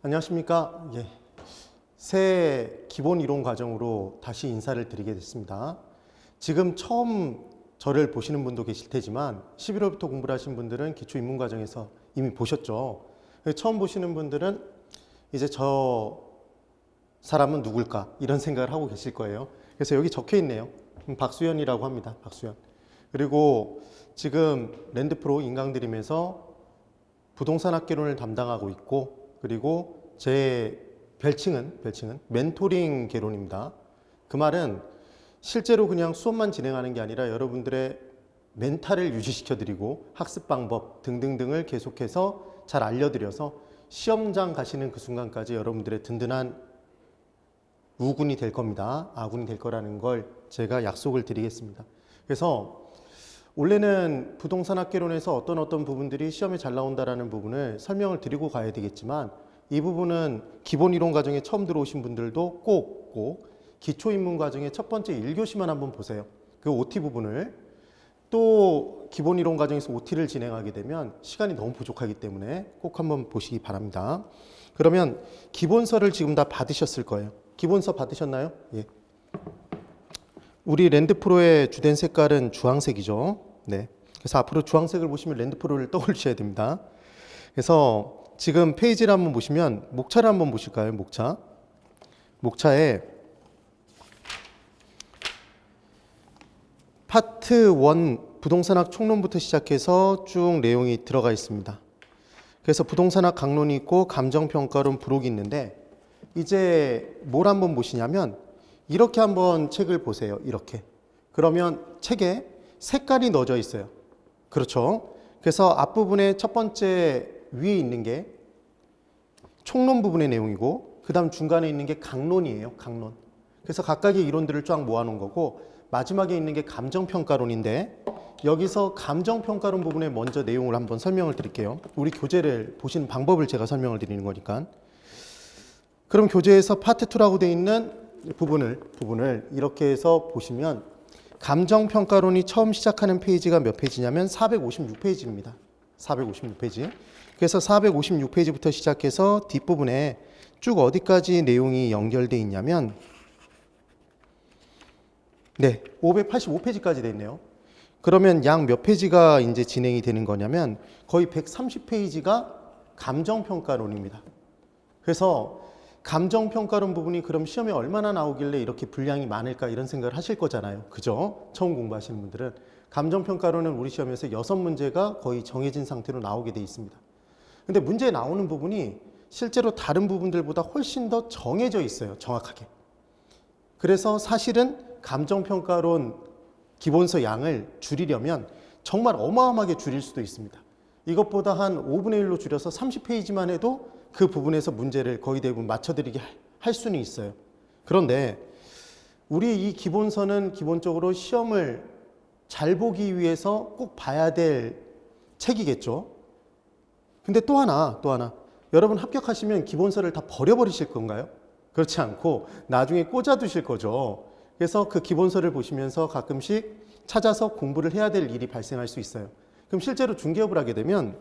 안녕하십니까. 예. 새 기본 이론 과정으로 다시 인사를 드리게 됐습니다. 지금 처음 저를 보시는 분도 계실 테지만 11월부터 공부를 하신 분들은 기초 입문 과정에서 이미 보셨죠. 처음 보시는 분들은 이제 저 사람은 누굴까 이런 생각을 하고 계실 거예요. 그래서 여기 적혀 있네요. 박수현이라고 합니다. 박수현. 그리고 지금 랜드프로 인강드림에서 부동산 학개론을 담당하고 있고, 그리고 제 별칭은 멘토링 개론입니다. 그 말은 실제로 그냥 수업만 진행하는 게 아니라 여러분들의 멘탈을 유지시켜 드리고 학습 방법 등등등을 계속해서 잘 알려드려서 시험장 가시는 그 순간까지 여러분들의 든든한 우군이 될 겁니다. 아군이 될 거라는 걸 제가 약속을 드리겠습니다. 그래서 원래는 부동산 학개론에서 어떤 부분들이 시험에 잘 나온다라는 부분을 설명을 드리고 가야 되겠지만, 이 부분은 기본 이론 과정에 처음 들어오신 분들도 꼭 기초 입문 과정의 첫 번째 1교시만 한번 보세요. 그 OT 부분을. 또 기본 이론 과정에서 OT를 진행하게 되면 시간이 너무 부족하기 때문에 꼭 한번 보시기 바랍니다. 그러면 기본서를 지금 다 받으셨을 거예요. 기본서 받으셨나요? 예. 우리 랜드프로의 주된 색깔은 주황색이죠. 네. 그래서 앞으로 주황색을 보시면 랜드프로를 떠올리셔야 됩니다. 그래서 지금 페이지를 한번 보시면 목차를 한번 보실까요? 목차. 목차에 파트 1 부동산학 총론부터 시작해서 쭉 내용이 들어가 있습니다. 그래서 부동산학 강론이 있고 감정평가론 부록이 있는데, 이제 뭘 한번 보시냐면 이렇게 한번 책을 보세요. 이렇게. 그러면 책에 색깔이 넣어져 있어요. 그렇죠? 그래서 앞부분에 첫 번째 위에 있는 게 총론 부분의 내용이고, 그 다음 중간에 있는 게 강론이에요. 강론. 그래서 각각의 이론들을 쫙 모아놓은 거고, 마지막에 있는 게 감정평가론인데, 여기서 감정평가론 부분에 먼저 내용을 한번 설명을 드릴게요. 우리 교재를 보시는 방법을 제가 설명을 드리는 거니까. 그럼 교재에서 파트 2라고 되어 있는 부분을 이렇게 해서 보시면, 감정평가론이 처음 시작하는 페이지가 몇 페이지냐면 456페이지입니다. 456페이지. 그래서 456페이지부터 시작해서 뒷부분에 쭉 어디까지 내용이 연결되어 있냐면, 네, 585페이지까지 되어 있네요. 그러면 약 몇 페이지가 이제 진행이 되는 거냐면 거의 130페이지가 감정평가론입니다. 그래서 감정평가론 부분이 그럼 시험에 얼마나 나오길래 이렇게 분량이 많을까 이런 생각을 하실 거잖아요. 그죠? 처음 공부하시는 분들은. 감정평가론은 우리 시험에서 6문제가 거의 정해진 상태로 나오게 돼 있습니다. 근데 문제에 나오는 부분이 실제로 다른 부분들보다 훨씬 더 정해져 있어요. 정확하게. 그래서 사실은 감정평가론 기본서 양을 줄이려면 정말 어마어마하게 줄일 수도 있습니다. 이것보다 한 5분의 1로 줄여서 30페이지만 해도 그 부분에서 문제를 거의 대부분 맞춰드리게 할 수는 있어요. 그런데 우리 이 기본서는 기본적으로 시험을 잘 보기 위해서 꼭 봐야 될 책이겠죠. 근데 또 하나 여러분 합격하시면 기본서를 다 버려버리실 건가요? 그렇지 않고 나중에 꽂아두실 거죠. 그래서 그 기본서를 보시면서 가끔씩 찾아서 공부를 해야 될 일이 발생할 수 있어요. 그럼 실제로 중개업을 하게 되면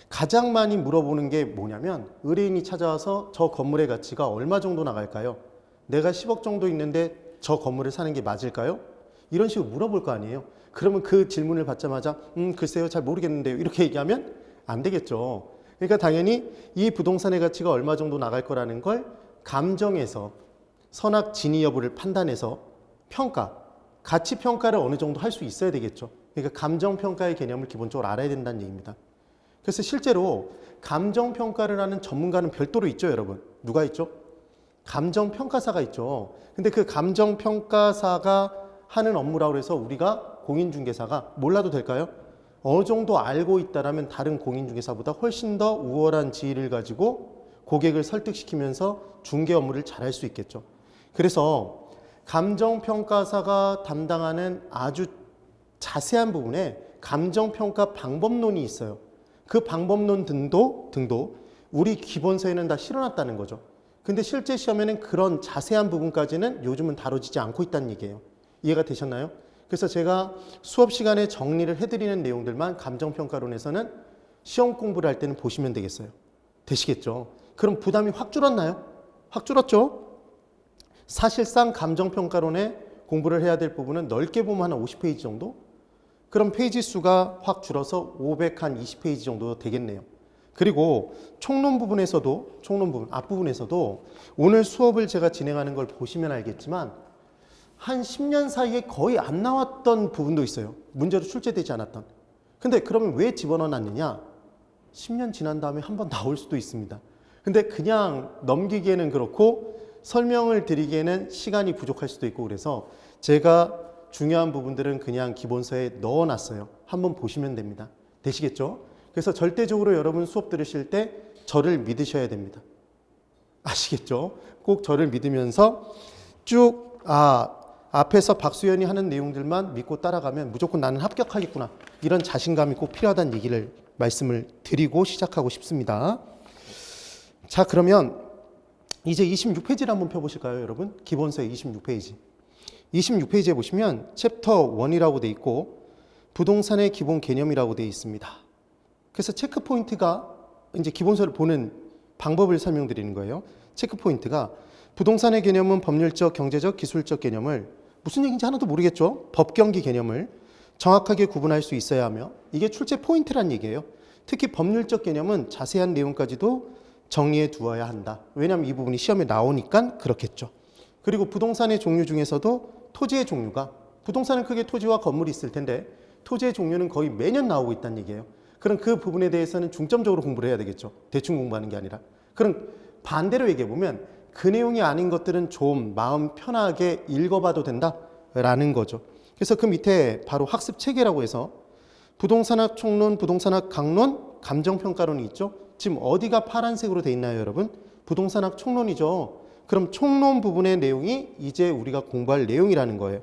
가장 많이 물어보는 게 뭐냐면, 의뢰인이 찾아와서 저 건물의 가치가 얼마 정도 나갈까요? 내가 10억 정도 있는데 저 건물을 사는 게 맞을까요? 이런 식으로 물어볼 거 아니에요. 그러면 그 질문을 받자마자 글쎄요 잘 모르겠는데요 이렇게 얘기하면 안 되겠죠. 그러니까 당연히 이 부동산의 가치가 얼마 정도 나갈 거라는 걸 감정에서 선악 진위 여부를 판단해서 가치 평가를 어느 정도 할 수 있어야 되겠죠. 그러니까 감정평가의 개념을 기본적으로 알아야 된다는 얘기입니다. 그래서 실제로 감정평가를 하는 전문가는 별도로 있죠, 여러분. 누가 있죠? 감정평가사가 있죠. 근데 그 감정평가사가 하는 업무라고 해서 우리가 공인중개사가 몰라도 될까요? 어느 정도 알고 있다라면 다른 공인중개사보다 훨씬 더 우월한 지위를 가지고 고객을 설득시키면서 중개 업무를 잘할 수 있겠죠. 그래서 감정평가사가 담당하는 아주 자세한 부분에 감정평가 방법론이 있어요. 그 방법론 등도 우리 기본서에는 다 실어놨다는 거죠. 근데 실제 시험에는 그런 자세한 부분까지는 요즘은 다뤄지지 않고 있다는 얘기예요. 이해가 되셨나요? 그래서 제가 수업 시간에 정리를 해드리는 내용들만 감정평가론에서는 시험 공부를 할 때는 보시면 되겠어요. 되시겠죠? 그럼 부담이 확 줄었나요? 확 줄었죠? 사실상 감정평가론에 공부를 해야 될 부분은 넓게 보면 한 50페이지 정도? 그럼 페이지 수가 확 줄어서 520페이지 정도 되겠네요. 그리고 총론 부분에서도, 총론 부분, 앞부분에서도 오늘 수업을 제가 진행하는 걸 보시면 알겠지만 한 10년 사이에 거의 안 나왔던 부분도 있어요. 문제로 출제되지 않았던. 근데 그러면 왜 집어넣어 놨느냐? 10년 지난 다음에 한번 나올 수도 있습니다. 근데 그냥 넘기기에는 그렇고 설명을 드리기에는 시간이 부족할 수도 있고 그래서 제가 중요한 부분들은 그냥 기본서에 넣어놨어요. 한번 보시면 됩니다. 되시겠죠? 그래서 절대적으로 여러분 수업 들으실 때 저를 믿으셔야 됩니다. 아시겠죠? 꼭 저를 믿으면서 쭉 앞에서 박수연이 하는 내용들만 믿고 따라가면 무조건 나는 합격하겠구나. 이런 자신감이 꼭 필요하다는 얘기를 말씀을 드리고 시작하고 싶습니다. 자, 그러면 이제 26페이지를 한번 펴보실까요, 여러분? 기본서의 26페이지. 26페이지에 보시면 챕터 1이라고 돼 있고 부동산의 기본 개념이라고 돼 있습니다. 그래서 체크 포인트가 이제 기본서를 보는 방법을 설명드리는 거예요. 체크 포인트가 부동산의 개념은 법률적, 경제적, 기술적 개념을 무슨 얘기인지 하나도 모르겠죠? 법경기 개념을 정확하게 구분할 수 있어야 하며 이게 출제 포인트란 얘기예요. 특히 법률적 개념은 자세한 내용까지도 정리해 두어야 한다. 왜냐하면 이 부분이 시험에 나오니까 그렇겠죠. 그리고 부동산의 종류 중에서도 토지의 종류가 부동산은 크게 토지와 건물이 있을 텐데 토지의 종류는 거의 매년 나오고 있다는 얘기예요. 그럼 그 부분에 대해서는 중점적으로 공부를 해야 되겠죠. 대충 공부하는 게 아니라. 그럼 반대로 얘기해 보면 그 내용이 아닌 것들은 좀 마음 편하게 읽어봐도 된다라는 거죠. 그래서 그 밑에 바로 학습 체계라고 해서 부동산학 총론, 부동산학 강론, 감정평가론이 있죠. 지금 어디가 파란색으로 돼 있나요, 여러분? 부동산학 총론이죠. 그럼 총론 부분의 내용이 이제 우리가 공부할 내용이라는 거예요.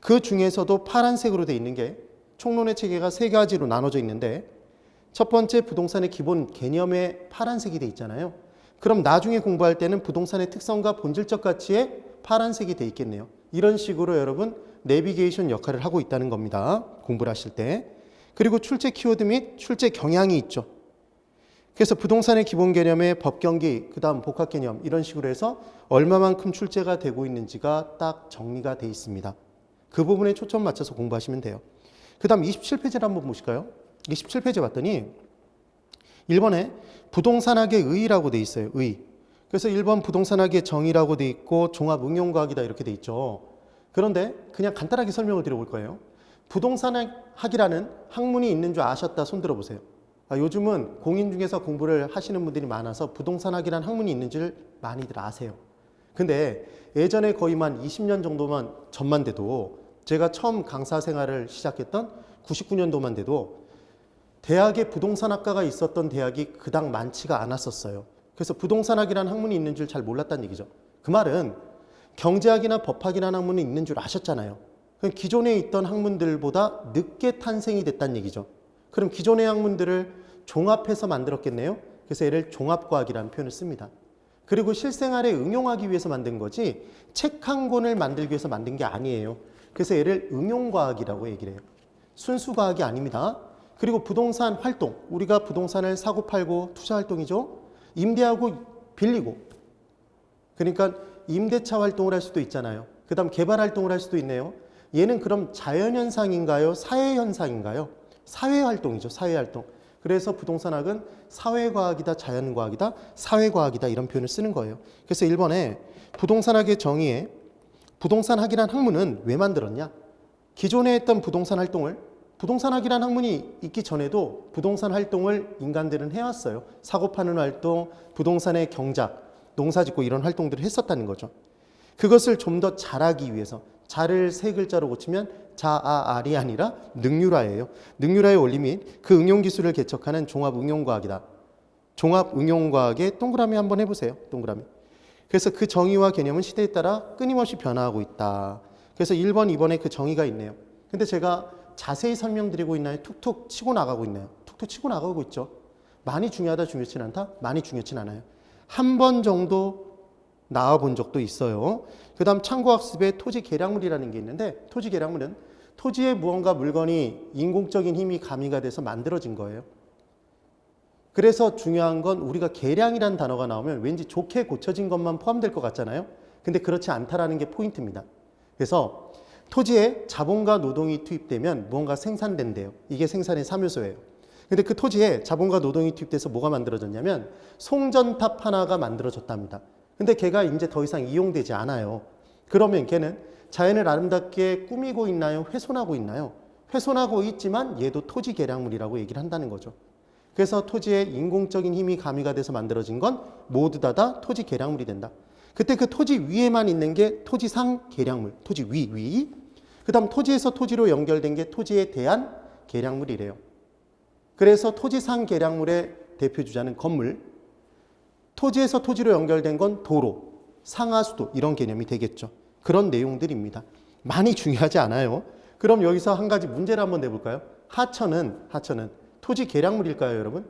그 중에서도 파란색으로 돼 있는 게 총론의 체계가 3가지로 나눠져 있는데 첫 번째 부동산의 기본 개념에 파란색이 돼 있잖아요. 그럼 나중에 공부할 때는 부동산의 특성과 본질적 가치에 파란색이 돼 있겠네요. 이런 식으로 여러분 내비게이션 역할을 하고 있다는 겁니다. 공부를 하실 때. 그리고 출제 키워드 및 출제 경향이 있죠. 그래서 부동산의 기본 개념의 법경기, 그 다음 복합 개념 이런 식으로 해서 얼마만큼 출제가 되고 있는지가 딱 정리가 돼 있습니다. 그 부분에 초점 맞춰서 공부하시면 돼요. 그 다음 27페이지를 한번 보실까요? 27페이지 봤더니 1번에 부동산학의 의의라고 돼 있어요. 의. 그래서 1번 부동산학의 정의라고 돼 있고 종합응용과학이다 이렇게 돼 있죠. 그런데 그냥 간단하게 설명을 드려볼 거예요. 부동산학이라는 학문이 있는 줄 아셨다 손 들어보세요. 요즘은 공인 중에서 공부를 하시는 분들이 많아서 부동산학이라는 학문이 있는 줄 많이들 아세요. 근데 예전에 거의 만 20년 정도만 전만 돼도 제가 처음 강사 생활을 시작했던 99년도만 돼도 대학에 부동산학과가 있었던 대학이 그닥 많지가 않았었어요. 그래서 부동산학이라는 학문이 있는 줄 잘 몰랐다는 얘기죠. 그 말은 경제학이나 법학이라는 학문이 있는 줄 아셨잖아요. 기존에 있던 학문들보다 늦게 탄생이 됐다는 얘기죠. 그럼 기존의 학문들을 종합해서 만들었겠네요. 그래서 얘를 종합과학이라는 표현을 씁니다. 그리고 실생활에 응용하기 위해서 만든 거지 책 한 권을 만들기 위해서 만든 게 아니에요. 그래서 얘를 응용과학이라고 얘기를 해요. 순수과학이 아닙니다. 그리고 부동산 활동, 우리가 부동산을 사고 팔고 투자 활동이죠. 임대하고 빌리고. 그러니까 임대차 활동을 할 수도 있잖아요. 그 다음 개발 활동을 할 수도 있네요. 얘는 그럼 자연현상인가요? 사회현상인가요? 사회활동이죠. 사회활동. 그래서 부동산학은 사회과학이다, 자연과학이다, 사회과학이다 이런 표현을 쓰는 거예요. 그래서 1번에 부동산학의 정의에 부동산학이란 학문은 왜 만들었냐? 기존에 했던 부동산 활동을 부동산학이란 학문이 있기 전에도 부동산 활동을 인간들은 해왔어요. 사고 파는 활동, 부동산의 경작, 농사 짓고 이런 활동들을 했었다는 거죠. 그것을 좀 더 잘하기 위해서 자를 3글자로 고치면 자아알이 아니라 능률화예요. 능률화의 원리 및 그 응용 기술을 개척하는 종합응용과학이다. 종합응용과학의 동그라미 한번 해보세요. 동그라미. 그래서 그 정의와 개념은 시대에 따라 끊임없이 변화하고 있다. 그래서 1번, 2번에 그 정의가 있네요. 근데 제가 자세히 설명드리고 있나요? 툭툭 치고 나가고 있나요? 툭툭 치고 나가고 있죠. 많이 중요하다, 중요치 않다? 많이 중요치 않아요. 한 번 정도 나와본 적도 있어요. 그 다음 참고학습에 토지 계량물이라는 게 있는데 토지 계량물은 토지에 무언가 물건이 인공적인 힘이 가미가 돼서 만들어진 거예요. 그래서 중요한 건 우리가 계량이라는 단어가 나오면 왠지 좋게 고쳐진 것만 포함될 것 같잖아요. 근데 그렇지 않다라는 게 포인트입니다. 그래서 토지에 자본과 노동이 투입되면 무언가 생산된대요. 이게 생산의 3요소예요. 근데 그 토지에 자본과 노동이 투입돼서 뭐가 만들어졌냐면 송전탑 하나가 만들어졌답니다. 근데 걔가 이제 더 이상 이용되지 않아요. 그러면 걔는 자연을 아름답게 꾸미고 있나요? 훼손하고 있나요? 훼손하고 있지만 얘도 토지 계량물이라고 얘기를 한다는 거죠. 그래서 토지에 인공적인 힘이 가미가 돼서 만들어진 건 모두 다 토지 계량물이 된다. 그때 그 토지 위에만 있는 게 토지상 계량물, 토지 위. 그 다음 토지에서 토지로 연결된 게 토지에 대한 계량물이래요. 그래서 토지상 계량물의 대표 주자는 건물, 토지에서 토지로 연결된 건 도로, 상하수도 이런 개념이 되겠죠. 그런 내용들입니다. 많이 중요하지 않아요. 그럼 여기서 한 가지 문제를 한번 내볼까요? 하천은 토지 계량물일까요, 여러분?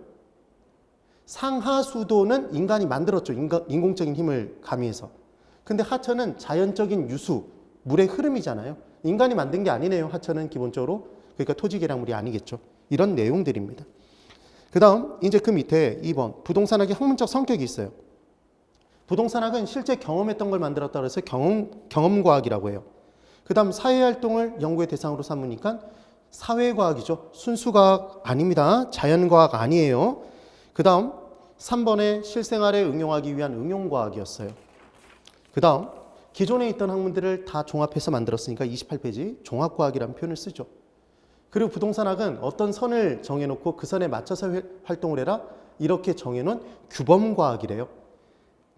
상하수도는 인간이 만들었죠. 인공적인 힘을 가미해서. 근데 하천은 자연적인 유수, 물의 흐름이잖아요. 인간이 만든 게 아니네요. 하천은 기본적으로. 그러니까 토지 계량물이 아니겠죠. 이런 내용들입니다. 그 다음 이제 그 밑에 2번 부동산학의 학문적 성격이 있어요. 부동산학은 실제 경험했던 걸 만들었다고 해서 경험과학이라고 해요. 그 다음 사회활동을 연구의 대상으로 삼으니까 사회과학이죠. 순수과학 아닙니다. 자연과학 아니에요. 그 다음 3번에 실생활에 응용하기 위한 응용과학이었어요. 그 다음 기존에 있던 학문들을 다 종합해서 만들었으니까 28페이지 종합과학이라는 표현을 쓰죠. 그리고 부동산학은 어떤 선을 정해놓고 그 선에 맞춰서 활동을 해라 이렇게 정해놓은 규범과학이래요.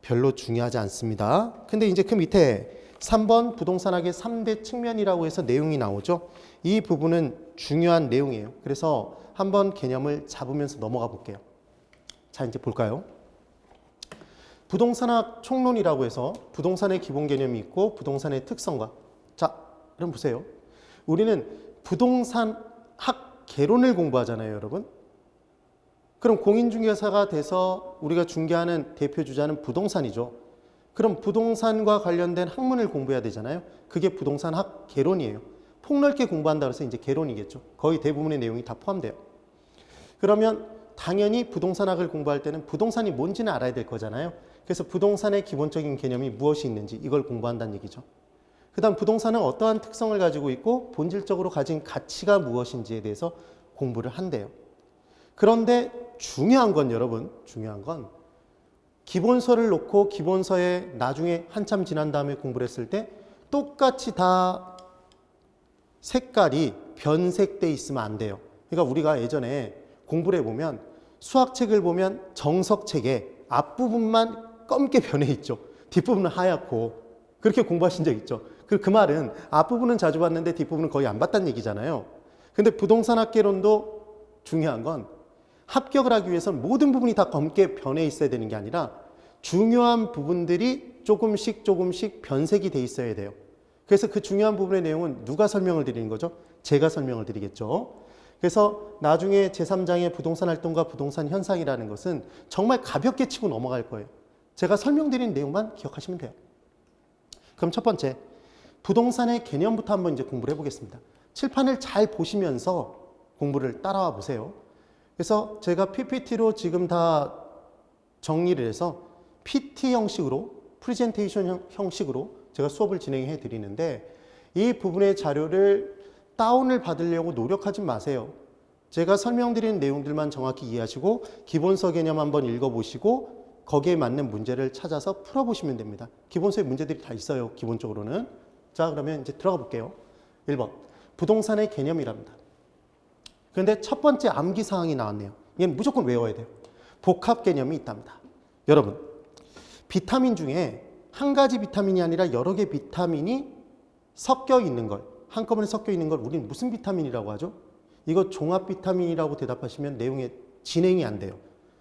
별로 중요하지 않습니다. 근데 이제 그 밑에 3번 부동산학의 3대 측면이라고 해서 내용이 나오죠. 이 부분은 중요한 내용이에요. 그래서 한번 개념을 잡으면서 넘어가 볼게요. 자, 이제 볼까요? 부동산학 총론이라고 해서 부동산의 기본 개념이 있고 부동산의 특성과 자, 그럼 보세요. 우리는 부동산학 개론을 공부하잖아요, 여러분. 그럼 공인중개사가 돼서 우리가 중개하는 대표 주자는 부동산이죠. 그럼 부동산과 관련된 학문을 공부해야 되잖아요. 그게 부동산학 개론이에요. 폭넓게 공부한다고 해서 이제 개론이겠죠. 거의 대부분의 내용이 다 포함돼요. 그러면 당연히 부동산학을 공부할 때는 부동산이 뭔지는 알아야 될 거잖아요. 그래서 부동산의 기본적인 개념이 무엇이 있는지 이걸 공부한다는 얘기죠. 그 다음 부동산은 어떠한 특성을 가지고 있고 본질적으로 가진 가치가 무엇인지에 대해서 공부를 한대요. 그런데 중요한 건 여러분, 중요한 건 기본서를 놓고 기본서에 나중에 한참 지난 다음에 공부를 했을 때 똑같이 다 색깔이 변색돼 있으면 안 돼요. 그러니까 우리가 예전에 공부를 해보면 수학책을 보면 정석책에 앞부분만 검게 변해 있죠. 뒷부분은 하얗고 그렇게 공부하신 적 있죠. 그 말은 앞부분은 자주 봤는데 뒷부분은 거의 안 봤다는 얘기잖아요. 근데 부동산학개론도 중요한 건 합격을 하기 위해서는 모든 부분이 다 검게 변해 있어야 되는 게 아니라 중요한 부분들이 조금씩 변색이 돼 있어야 돼요. 그래서 그 중요한 부분의 내용은 누가 설명을 드리는 거죠? 제가 설명을 드리겠죠. 그래서 나중에 제3장의 부동산 활동과 부동산 현상이라는 것은 정말 가볍게 치고 넘어갈 거예요. 제가 설명드린 내용만 기억하시면 돼요. 그럼 첫 번째, 부동산의 개념부터 한번 이제 공부를 해보겠습니다. 칠판을 잘 보시면서 공부를 따라와 보세요. 그래서 제가 PPT로 지금 다 정리를 해서 PT 형식으로, 프레젠테이션 형식으로 제가 수업을 진행해 드리는데 이 부분의 자료를 다운을 받으려고 노력하지 마세요. 제가 설명드리는 내용들만 정확히 이해하시고 기본서 개념 한번 읽어보시고 거기에 맞는 문제를 찾아서 풀어보시면 됩니다. 기본서에 문제들이 다 있어요, 기본적으로는. 자, 그러면 이제 들어가 볼게요. 1번, 부동산의 개념이랍니다. 그런데 첫 번째 암기사항이 나왔네요. 이건 무조건 외워야 돼요. 복합 개념이 있답니다. 여러분, 비타민 중에 한 가지 비타민이 아니라 여러 개 비타민이 섞여 있는 걸, 한꺼번에 섞여 있는 걸 우리는 무슨 비타민이라고 하죠? 이거 종합 비타민이라고 대답하시면 내용에 진행이 안 돼요.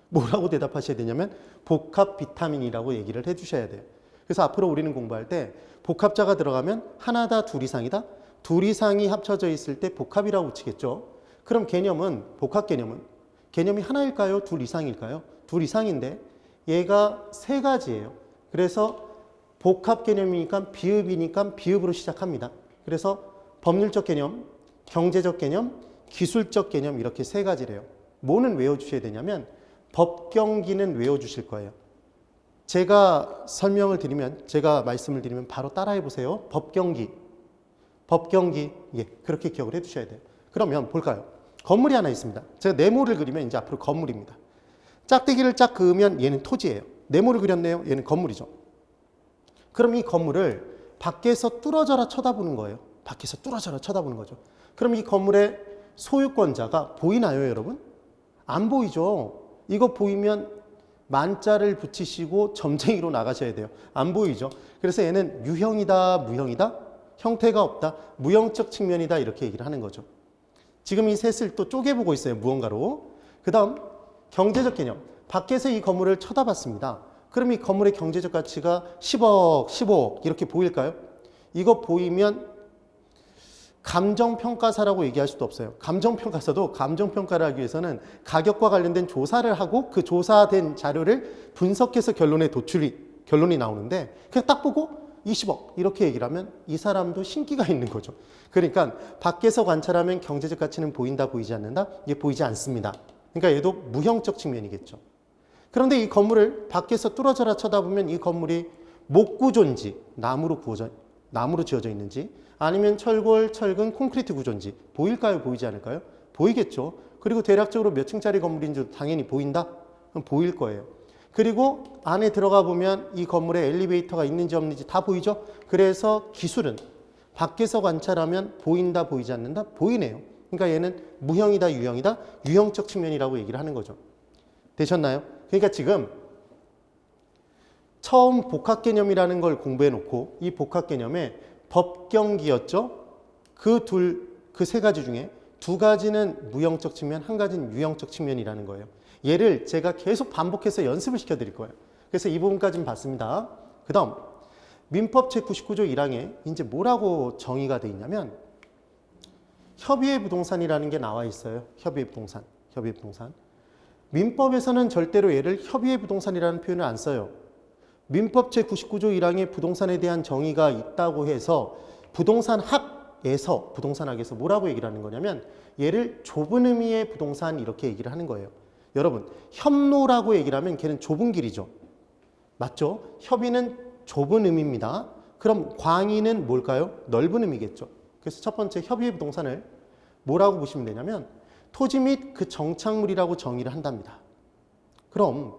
뭐라고 대답하셔야 되냐면 복합 비타민이라고 얘기를 해주셔야 돼요. 그래서 앞으로 우리는 공부할 때 복합자가 들어가면 하나다, 둘 이상이다. 둘 이상이 합쳐져 있을 때 복합이라고 붙이겠죠. 그럼 개념은, 복합 개념이 하나일까요? 둘 이상일까요? 둘 이상인데 얘가 세 가지예요. 그래서 복합 개념이니까 비읍이니까 비읍으로 시작합니다. 그래서 법률적 개념, 경제적 개념, 기술적 개념 이렇게 세 가지래요. 뭐는 외워주셔야 되냐면 법경기는 외워주실 거예요. 제가 설명을 드리면, 제가 말씀을 드리면 바로 따라해 보세요. 법경기. 법경기. 예, 그렇게 기억을 해 두셔야 돼요. 그러면 볼까요? 건물이 하나 있습니다. 제가 네모를 그리면 이제 앞으로 건물입니다. 짝대기를 짝 그으면 얘는 토지예요. 네모를 그렸네요. 얘는 건물이죠. 그럼 이 건물을 밖에서 뚫어져라 쳐다보는 거예요. 밖에서 뚫어져라 쳐다보는 거죠. 그럼 이 건물의 소유권자가 보이나요, 여러분? 안 보이죠. 이거 보이면 만자를 붙이시고 점쟁이로 나가셔야 돼요. 안 보이죠. 그래서 얘는 유형이다, 무형이다, 형태가 없다, 무형적 측면이다 이렇게 얘기를 하는 거죠. 지금 이 셋을 또 쪼개보고 있어요. 무언가로. 그 다음 경제적 개념. 밖에서 이 건물을 쳐다봤습니다. 그럼 이 건물의 경제적 가치가 10억, 15억 이렇게 보일까요? 이거 보이면 감정평가사라고 얘기할 수도 없어요. 감정평가사도 감정평가를 하기 위해서는 가격과 관련된 조사를 하고 그 조사된 자료를 분석해서 결론이 나오는데 그냥 딱 보고 20억 이렇게 얘기를 하면 이 사람도 신기가 있는 거죠. 그러니까 밖에서 관찰하면 경제적 가치는 보인다, 보이지 않는다? 이게 보이지 않습니다. 그러니까 얘도 무형적 측면이겠죠. 그런데 이 건물을 밖에서 뚫어져라 쳐다보면 이 건물이 목구조인지 나무로 지어져 있는지 아니면 철골, 철근, 콘크리트 구조인지 보일까요? 보이지 않을까요? 보이겠죠. 그리고 대략적으로 몇 층짜리 건물인지 당연히 보인다? 그럼 보일 거예요. 그리고 안에 들어가 보면 이 건물에 엘리베이터가 있는지 없는지 다 보이죠? 그래서 기술은 밖에서 관찰하면 보인다, 보이지 않는다? 보이네요. 그러니까 얘는 무형이다, 유형이다? 유형적 측면이라고 얘기를 하는 거죠. 되셨나요? 그러니까 지금 처음 복합 개념이라는 걸 공부해 놓고 이 복합 개념에 법경기였죠. 그 세 가지 중에 두 가지는 무형적 측면, 한 가지는 유형적 측면이라는 거예요. 얘를 제가 계속 반복해서 연습을 시켜 드릴 거예요. 그래서 이 부분까지는 봤습니다. 그 다음 민법 제99조 1항에 이제 뭐라고 정의가 돼 있냐면 협의의 부동산이라는 게 나와 있어요. 협의의 부동산. 민법에서는 절대로 얘를 협의의 부동산이라는 표현을 안 써요. 민법 제99조 1항에 부동산에 대한 정의가 있다고 해서 부동산학에서 뭐라고 얘기를 하는 거냐면 얘를 좁은 의미의 부동산 이렇게 얘기를 하는 거예요. 여러분, 협로라고 얘기를 하면 걔는 좁은 길이죠. 맞죠? 협의는 좁은 의미입니다. 그럼 광의는 뭘까요? 넓은 의미겠죠. 그래서 첫 번째 협의의 부동산을 뭐라고 보시면 되냐면 토지 및 그 정착물이라고 정의를 한답니다. 그럼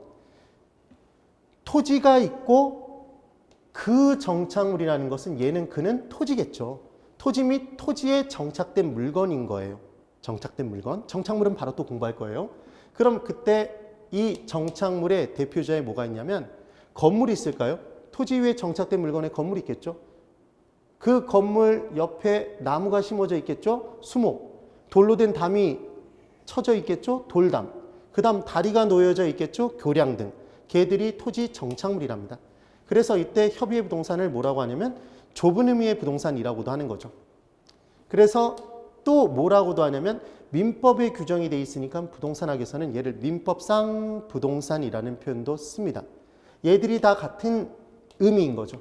토지가 있고 그 정착물이라는 것은 그는 토지겠죠. 토지 및 토지에 정착된 물건인 거예요. 정착된 물건. 정착물은 바로 또 공부할 거예요. 그럼 그때 이 정착물의 대표자에 뭐가 있냐면 건물이 있을까요? 토지 위에 정착된 물건에 건물이 있겠죠. 그 건물 옆에 나무가 심어져 있겠죠. 수목. 돌로 된 담이 쳐져 있겠죠. 돌담. 그 다음 다리가 놓여져 있겠죠. 교량 등. 걔들이 토지 정착물이랍니다. 그래서 이때 협의의 부동산을 뭐라고 하냐면 좁은 의미의 부동산이라고도 하는 거죠. 그래서 또 뭐라고도 하냐면 민법에 규정이 돼 있으니까 부동산학에서는 얘를 민법상 부동산이라는 표현도 씁니다. 얘들이 다 같은 의미인 거죠.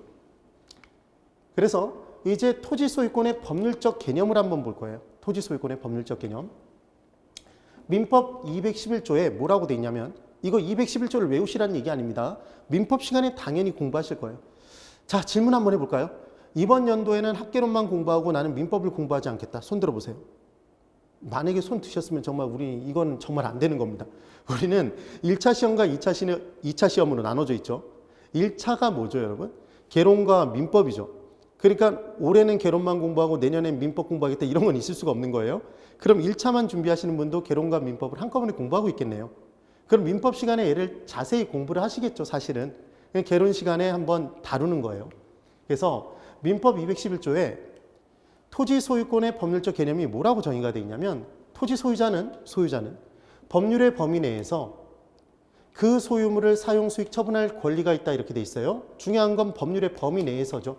그래서 이제 토지 소유권의 법률적 개념을 한번 볼 거예요. 토지 소유권의 법률적 개념. 민법 211조에 뭐라고 돼 있냐면 이거 211조를 외우시라는 얘기 아닙니다. 민법 시간에 당연히 공부하실 거예요. 자, 질문 한번 해볼까요? 이번 연도에는 학개론만 공부하고 나는 민법을 공부하지 않겠다. 손 들어보세요. 만약에 손 드셨으면 정말 이건 정말 안 되는 겁니다. 우리는 1차 시험과 2차 시험으로 나눠져 있죠. 1차가 뭐죠, 여러분? 개론과 민법이죠. 그러니까 올해는 개론만 공부하고 내년엔 민법 공부하겠다 이런 건 있을 수가 없는 거예요. 그럼 1차만 준비하시는 분도 개론과 민법을 한꺼번에 공부하고 있겠네요. 그럼 민법 시간에 얘를 자세히 공부를 하시겠죠, 사실은. 개론 시간에 한번 다루는 거예요. 그래서 민법 211조에 토지 소유권의 법률적 개념이 뭐라고 정의가 되어 있냐면 토지 소유자는 법률의 범위 내에서 그 소유물을 사용, 수익, 처분할 권리가 있다 이렇게 돼 있어요. 중요한 건 법률의 범위 내에서죠.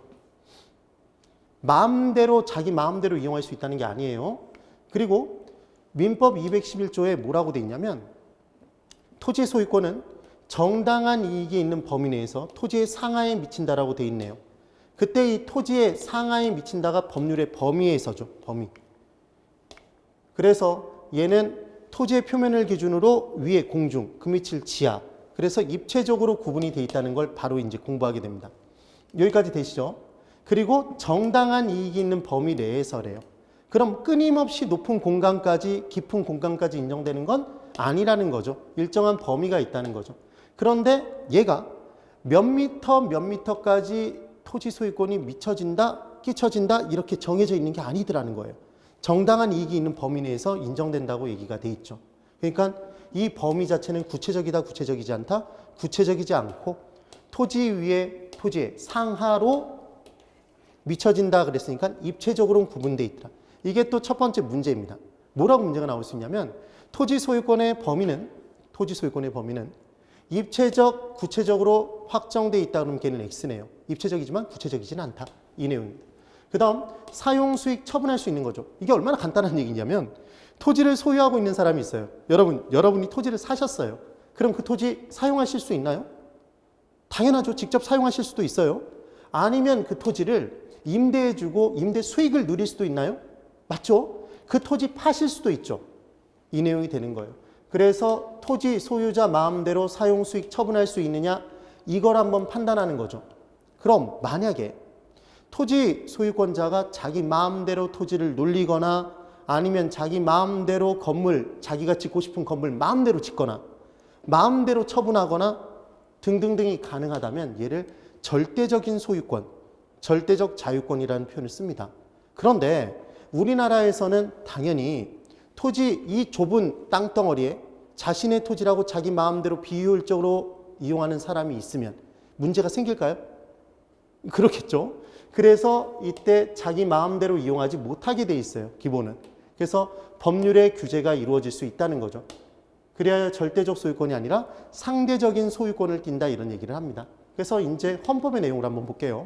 자기 마음대로 이용할 수 있다는 게 아니에요. 그리고 민법 211조에 뭐라고 돼 있냐면 토지 소유권은 정당한 이익이 있는 범위 내에서 토지의 상하에 미친다라고 돼 있네요. 그때 이 토지의 상하에 미친다가 법률의 범위에서죠. 범위. 그래서 얘는 토지의 표면을 기준으로 위에 공중, 그 밑을 지하. 그래서 입체적으로 구분이 돼 있다는 걸 바로 이제 공부하게 됩니다. 여기까지 되시죠? 그리고 정당한 이익이 있는 범위 내에서래요. 그럼 끊임없이 높은 공간까지, 깊은 공간까지 인정되는 건 아니라는 거죠. 일정한 범위가 있다는 거죠. 그런데 얘가 몇 미터까지 토지 소유권이 미쳐진다, 끼쳐진다 이렇게 정해져 있는 게 아니더라는 거예요. 정당한 이익이 있는 범위 내에서 인정된다고 얘기가 돼 있죠. 그러니까 이 범위 자체는 구체적이다, 구체적이지 않다, 구체적이지 않고 토지 위에 토지의 상하로 미쳐진다 그랬으니까 입체적으로는 구분돼 있더라. 이게 또 첫 번째 문제입니다. 뭐라고 문제가 나올 수 있냐면 토지 소유권의 범위는 입체적, 구체적으로 확정돼 있다 그러면 걔는 X네요. 입체적이지만 구체적이지는 않다. 이 내용입니다. 그 다음 사용 수익 처분할 수 있는 거죠. 이게 얼마나 간단한 얘기냐면 토지를 소유하고 있는 사람이 있어요. 여러분이 토지를 사셨어요. 그럼 그 토지 사용하실 수 있나요? 당연하죠. 직접 사용하실 수도 있어요. 아니면 그 토지를 임대해주고 임대 수익을 누릴 수도 있나요? 맞죠? 그 토지 파실 수도 있죠. 이 내용이 되는 거예요. 그래서 토지 소유자 마음대로 사용 수익 처분할 수 있느냐 이걸 한번 판단하는 거죠. 그럼 만약에 토지 소유권자가 자기 마음대로 토지를 놀리거나 아니면 자기 마음대로 건물, 자기가 짓고 싶은 건물 마음대로 짓거나 마음대로 처분하거나 등등등이 가능하다면 얘를 절대적인 소유권, 절대적 자유권이라는 표현을 씁니다. 그런데 우리나라에서는 당연히 토지 이 좁은 땅덩어리에 자신의 토지라고 자기 마음대로 비효율적으로 이용하는 사람이 있으면 문제가 생길까요? 그렇겠죠. 그래서 이때 자기 마음대로 이용하지 못하게 돼 있어요. 기본은. 그래서 법률의 규제가 이루어질 수 있다는 거죠. 그래야 절대적 소유권이 아니라 상대적인 소유권을 띈다 이런 얘기를 합니다. 그래서 이제 헌법의 내용을 한번 볼게요.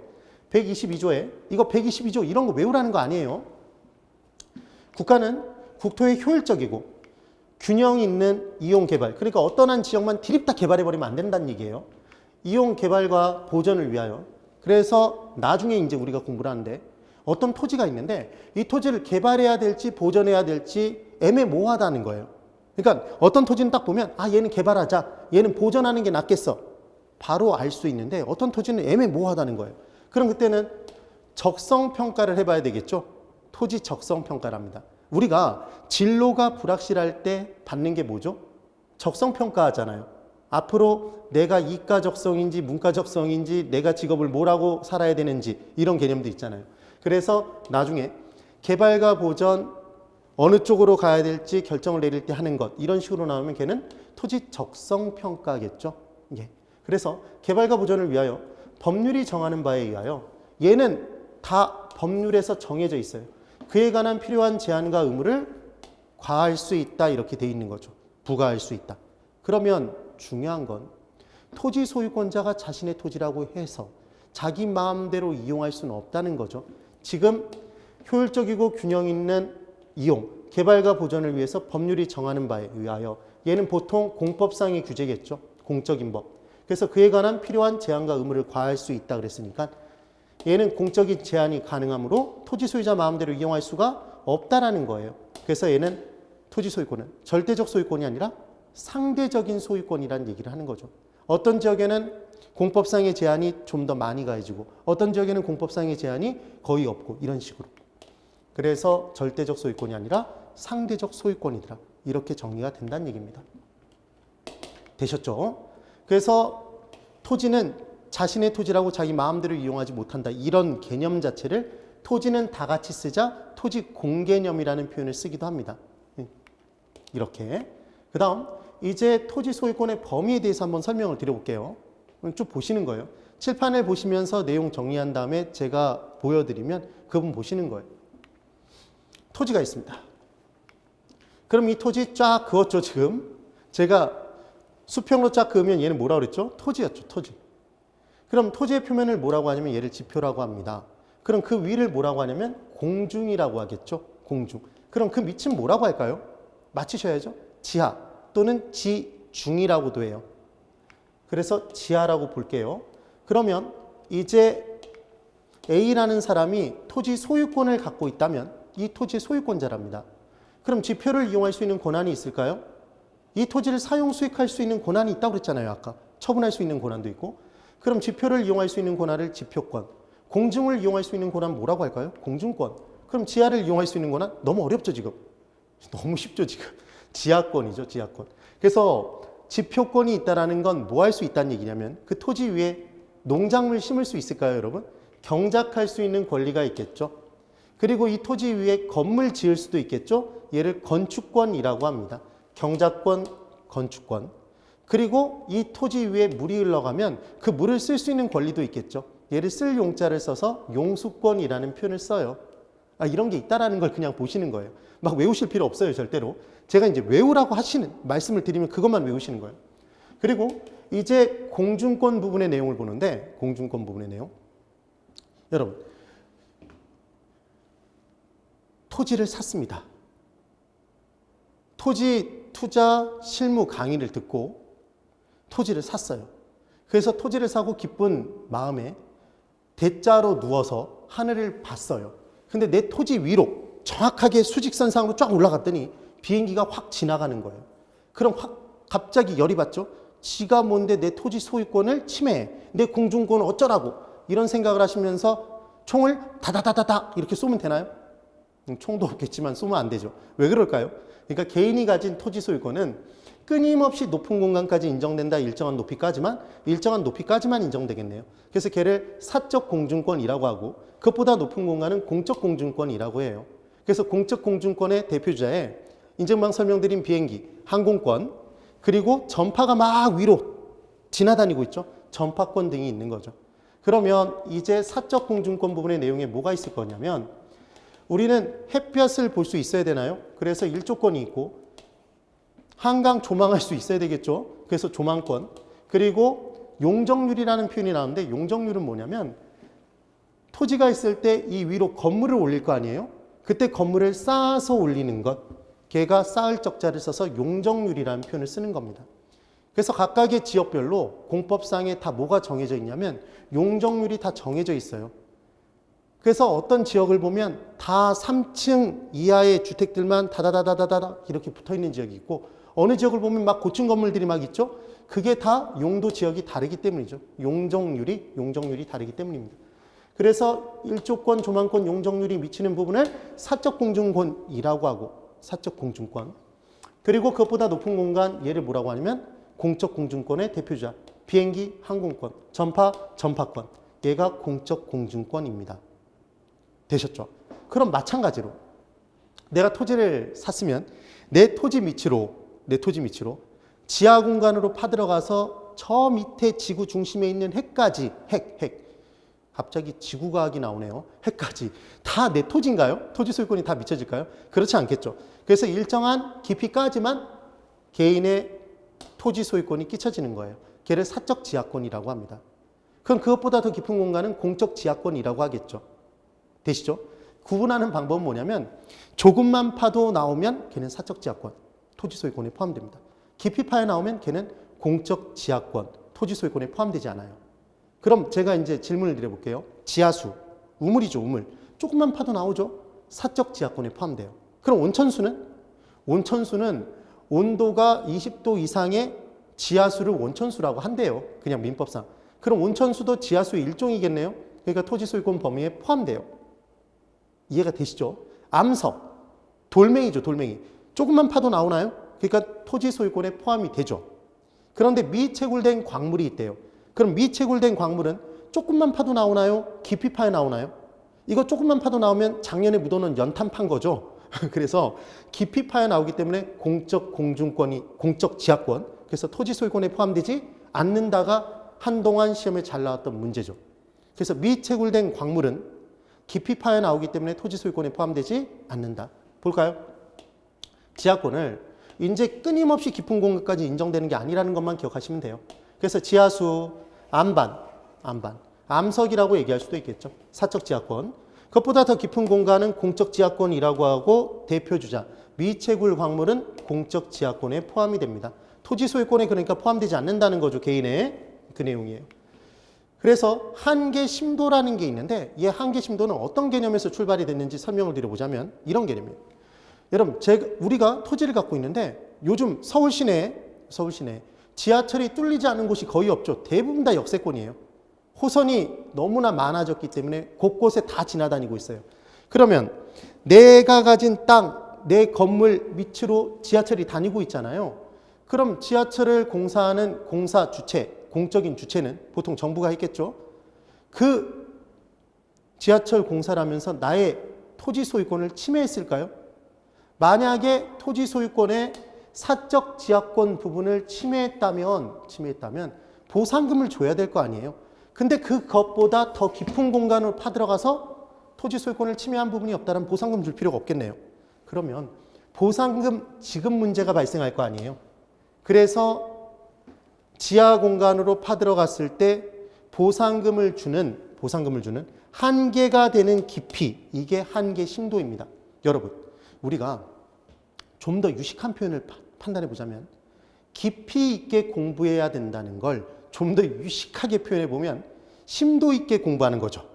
122조에 이거 122조 이런 거 외우라는 거 아니에요. 국가는 국토의 효율적이고 균형 있는 이용 개발, 그러니까 어떤 한 지역만 디립다 개발해버리면 안 된다는 얘기예요. 이용 개발과 보전을 위하여. 그래서 나중에 이제 우리가 공부를 하는데 어떤 토지가 있는데 이 토지를 개발해야 될지 보전해야 될지 애매모호하다는 거예요. 그러니까 어떤 토지는 딱 보면 아 얘는 개발하자, 얘는 보전하는 게 낫겠어. 바로 알 수 있는데 어떤 토지는 애매모호하다는 거예요. 그럼 그때는 적성평가를 해봐야 되겠죠. 토지 적성평가랍니다. 우리가 진로가 불확실할 때 받는 게 뭐죠? 적성평가 하잖아요. 앞으로 내가 이과 적성인지 문과 적성인지 내가 직업을 뭐라고 살아야 되는지 이런 개념도 있잖아요. 그래서 나중에 개발과 보전 어느 쪽으로 가야 될지 결정을 내릴 때 하는 것 이런 식으로 나오면 걔는 토지 적성평가겠죠. 예. 그래서 개발과 보전을 위하여 법률이 정하는 바에 의하여 얘는 다 법률에서 정해져 있어요. 그에 관한 필요한 제한과 의무를 과할 수 있다 이렇게 돼 있는 거죠. 부과할 수 있다. 그러면 중요한 건 토지 소유권자가 자신의 토지라고 해서 자기 마음대로 이용할 수는 없다는 거죠. 지금 효율적이고 균형 있는 이용, 개발과 보전을 위해서 법률이 정하는 바에 의하여 얘는 보통 공법상의 규제겠죠. 공적인 법. 그래서 그에 관한 필요한 제한과 의무를 과할 수 있다 그랬으니까 얘는 공적인 제한이 가능하므로 토지 소유자 마음대로 이용할 수가 없다라는 거예요. 그래서 얘는 토지 소유권은 절대적 소유권이 아니라 상대적인 소유권이라는 얘기를 하는 거죠. 어떤 지역에는 공법상의 제한이 좀 더 많이 가해지고 어떤 지역에는 공법상의 제한이 거의 없고 이런 식으로. 그래서 절대적 소유권이 아니라 상대적 소유권이더라. 이렇게 정리가 된다는 얘기입니다. 되셨죠? 그래서 토지는 자신의 토지라고 자기 마음대로 이용하지 못한다. 이런 개념 자체를 토지는 다 같이 쓰자 토지 공개념이라는 표현을 쓰기도 합니다. 이렇게. 그 다음 이제 토지 소유권의 범위에 대해서 한번 설명을 드려볼게요. 쭉 보시는 거예요. 칠판을 보시면서 내용 정리한 다음에 제가 보여드리면 그분 보시는 거예요. 토지가 있습니다. 그럼 이 토지 쫙 그었죠. 지금 제가 수평으로 쫙 그으면 얘는 뭐라고 그랬죠? 토지였죠. 토지. 그럼 토지의 표면을 뭐라고 하냐면 얘를 지표라고 합니다. 그럼 그 위를 뭐라고 하냐면 공중이라고 하겠죠. 공중. 그럼 그 밑은 뭐라고 할까요? 맞히셔야죠. 지하 또는 지중이라고도 해요. 그래서 지하라고 볼게요. 그러면 이제 A라는 사람이 토지 소유권을 갖고 있다면 이 토지 소유권자랍니다. 그럼 지표를 이용할 수 있는 권한이 있을까요? 이 토지를 사용 수익할 수 있는 권한이 있다고 그랬잖아요. 아까 처분할 수 있는 권한도 있고. 그럼 지표를 이용할 수 있는 권한을 지표권, 공증을 이용할 수 있는 권한 뭐라고 할까요? 공증권. 그럼 지하를 이용할 수 있는 권한 너무 어렵죠 지금. 너무 쉽죠 지금. 지하권이죠 지하권. 그래서 지표권이 있다라는 건 뭐 할 수 있다는 얘기냐면 그 토지 위에 농작물 심을 수 있을까요 여러분? 경작할 수 있는 권리가 있겠죠. 그리고 이 토지 위에 건물 지을 수도 있겠죠. 얘를 건축권이라고 합니다. 경작권, 건축권. 그리고 이 토지 위에 물이 흘러가면 그 물을 쓸 수 있는 권리도 있겠죠. 얘를 쓸 용자를 써서 용수권이라는 표현을 써요. 이런 게 있다라는 걸 그냥 보시는 거예요. 막 외우실 필요 없어요, 절대로. 제가 이제 외우라고 하시는 말씀을 드리면 그것만 외우시는 거예요. 그리고 이제 공증권 부분의 내용을 보는데, 공증권 부분의 내용. 여러분, 토지를 샀습니다. 토지 투자 실무 강의를 듣고 토지를 샀어요. 그래서 토지를 사고 기쁜 마음에 대자로 누워서 하늘을 봤어요. 근데 내 토지 위로 정확하게 수직선상으로 쫙 올라갔더니 비행기가 확 지나가는 거예요. 그럼 확 갑자기 열이 받죠. 지가 뭔데 내 토지 소유권을 침해해. 내 공중권을 어쩌라고. 이런 생각을 하시면서 총을 다다다다다 이렇게 쏘면 되나요? 총도 없겠지만 쏘면 안 되죠. 왜 그럴까요? 그러니까 개인이 가진 토지 소유권은 끊임없이 높은 공간까지 인정된다. 일정한 높이까지만 인정되겠네요. 그래서 걔를 사적 공증권이라고 하고 그것보다 높은 공간은 공적 공증권이라고 해요. 그래서 공적 공증권의 대표주자에 인증방 설명드린 비행기, 항공권, 그리고 전파가 막 위로 지나다니고 있죠. 전파권 등이 있는 거죠. 그러면 이제 사적 공증권 부분의 내용에 뭐가 있을 거냐면 우리는 햇볕을 볼 수 있어야 되나요? 그래서 일조권이 있고 한강 조망할 수 있어야 되겠죠. 그래서 조망권. 그리고 용적률이라는 표현이 나오는데 용적률은 뭐냐면 토지가 있을 때 이 위로 건물을 올릴 거 아니에요? 그때 건물을 쌓아서 올리는 것. 걔가 쌓을 적자를 써서 용적률이라는 표현을 쓰는 겁니다. 그래서 각각의 지역별로 공법상에 다 뭐가 정해져 있냐면 용적률이 다 정해져 있어요. 그래서 어떤 지역을 보면 다 3층 이하의 주택들만 다다다다다다 이렇게 붙어있는 지역이 있고 어느 지역을 보면 막 고층 건물들이 막 있죠. 그게 다 용도 지역이 다르기 때문이죠. 용적률이 다르기 때문입니다. 그래서 일조권, 조망권, 용적률이 미치는 부분을 사적 공증권이라고 하고 사적 공증권. 그리고 그것보다 높은 공간 얘를 뭐라고 하냐면 공적 공증권의 대표주자. 비행기, 항공권, 전파, 전파권. 얘가 공적 공증권입니다. 되셨죠? 그럼 마찬가지로 내가 토지를 샀으면 내 토지 밑으로 지하 공간으로 파들어가서 저 밑에 지구 중심에 있는 핵까지 갑자기 지구과학이 나오네요. 핵까지 다 내 토지인가요? 토지 소유권이 다 미쳐질까요? 그렇지 않겠죠. 그래서 일정한 깊이까지만 개인의 토지 소유권이 끼쳐지는 거예요. 걔를 사적 지하권이라고 합니다. 그럼 그것보다 더 깊은 공간은 공적 지하권이라고 하겠죠. 되시죠? 구분하는 방법은 뭐냐면 조금만 파도 나오면 걔는 사적 지하권, 토지 소유권에 포함됩니다. 깊이 파여 나오면 걔는 공적 지하권, 토지 소유권에 포함되지 않아요. 그럼 제가 이제 질문을 드려볼게요. 지하수, 우물이죠, 우물. 조금만 파도 나오죠? 사적 지하권에 포함돼요. 그럼 온천수는? 온천수는 온도가 20도 이상의 지하수를 온천수라고 한대요. 그냥 민법상. 그럼 온천수도 지하수의 일종이겠네요. 그러니까 토지 소유권 범위에 포함돼요. 이해가 되시죠? 암석, 돌멩이죠, 돌멩이. 조금만 파도 나오나요? 그러니까 토지 소유권에 포함이 되죠. 그런데 미채굴된 광물이 있대요. 그럼 미채굴된 광물은 조금만 파도 나오나요? 깊이 파에 나오나요? 이거 조금만 파도 나오면 작년에 묻어놓은 연탄 판 거죠. 그래서 깊이 파에 나오기 때문에 공적 공증권이 공적 지하권, 그래서 토지 소유권에 포함되지 않는다가 한동안 시험에 잘 나왔던 문제죠. 그래서 미채굴된 광물은 깊이 파에 나오기 때문에 토지 소유권에 포함되지 않는다. 볼까요? 지하권을 이제 끊임없이 깊은 공간까지 인정되는 게 아니라는 것만 기억하시면 돼요. 그래서 지하수, 암반, 암석이라고 얘기할 수도 있겠죠. 사적 지하권. 그것보다 더 깊은 공간은 공적 지하권이라고 하고 대표주자, 미채굴 광물은 공적 지하권에 포함이 됩니다. 토지 소유권에 그러니까 포함되지 않는다는 거죠. 개인의 그 내용이에요. 그래서 한계 심도라는 게 있는데 이 한계 심도는 어떤 개념에서 출발이 됐는지 설명을 드려보자면 이런 개념이에요. 여러분, 우리가 토지를 갖고 있는데 요즘 서울 시내에 지하철이 뚫리지 않은 곳이 거의 없죠. 대부분 다 역세권이에요. 호선이 너무나 많아졌기 때문에 곳곳에 다 지나다니고 있어요. 그러면 내가 가진 땅, 내 건물 밑으로 지하철이 다니고 있잖아요. 그럼 지하철을 공사하는 공사 주체, 공적인 주체는 보통 정부가 했겠죠. 그 지하철 공사를 하면서 나의 토지 소유권을 침해했을까요? 만약에 토지 소유권의 사적 지하권 부분을 침해했다면 보상금을 줘야 될 거 아니에요. 근데 그것보다 더 깊은 공간으로 파들어가서 토지 소유권을 침해한 부분이 없다면 보상금 줄 필요가 없겠네요. 그러면 보상금 지급 문제가 발생할 거 아니에요. 그래서 지하 공간으로 파들어갔을 때 보상금을 주는 한계가 되는 깊이, 이게 한계 심도입니다. 여러분, 우리가 좀 더 유식한 표현을 판단해 보자면 깊이 있게 공부해야 된다는 걸 좀 더 유식하게 표현해 보면 심도 있게 공부하는 거죠.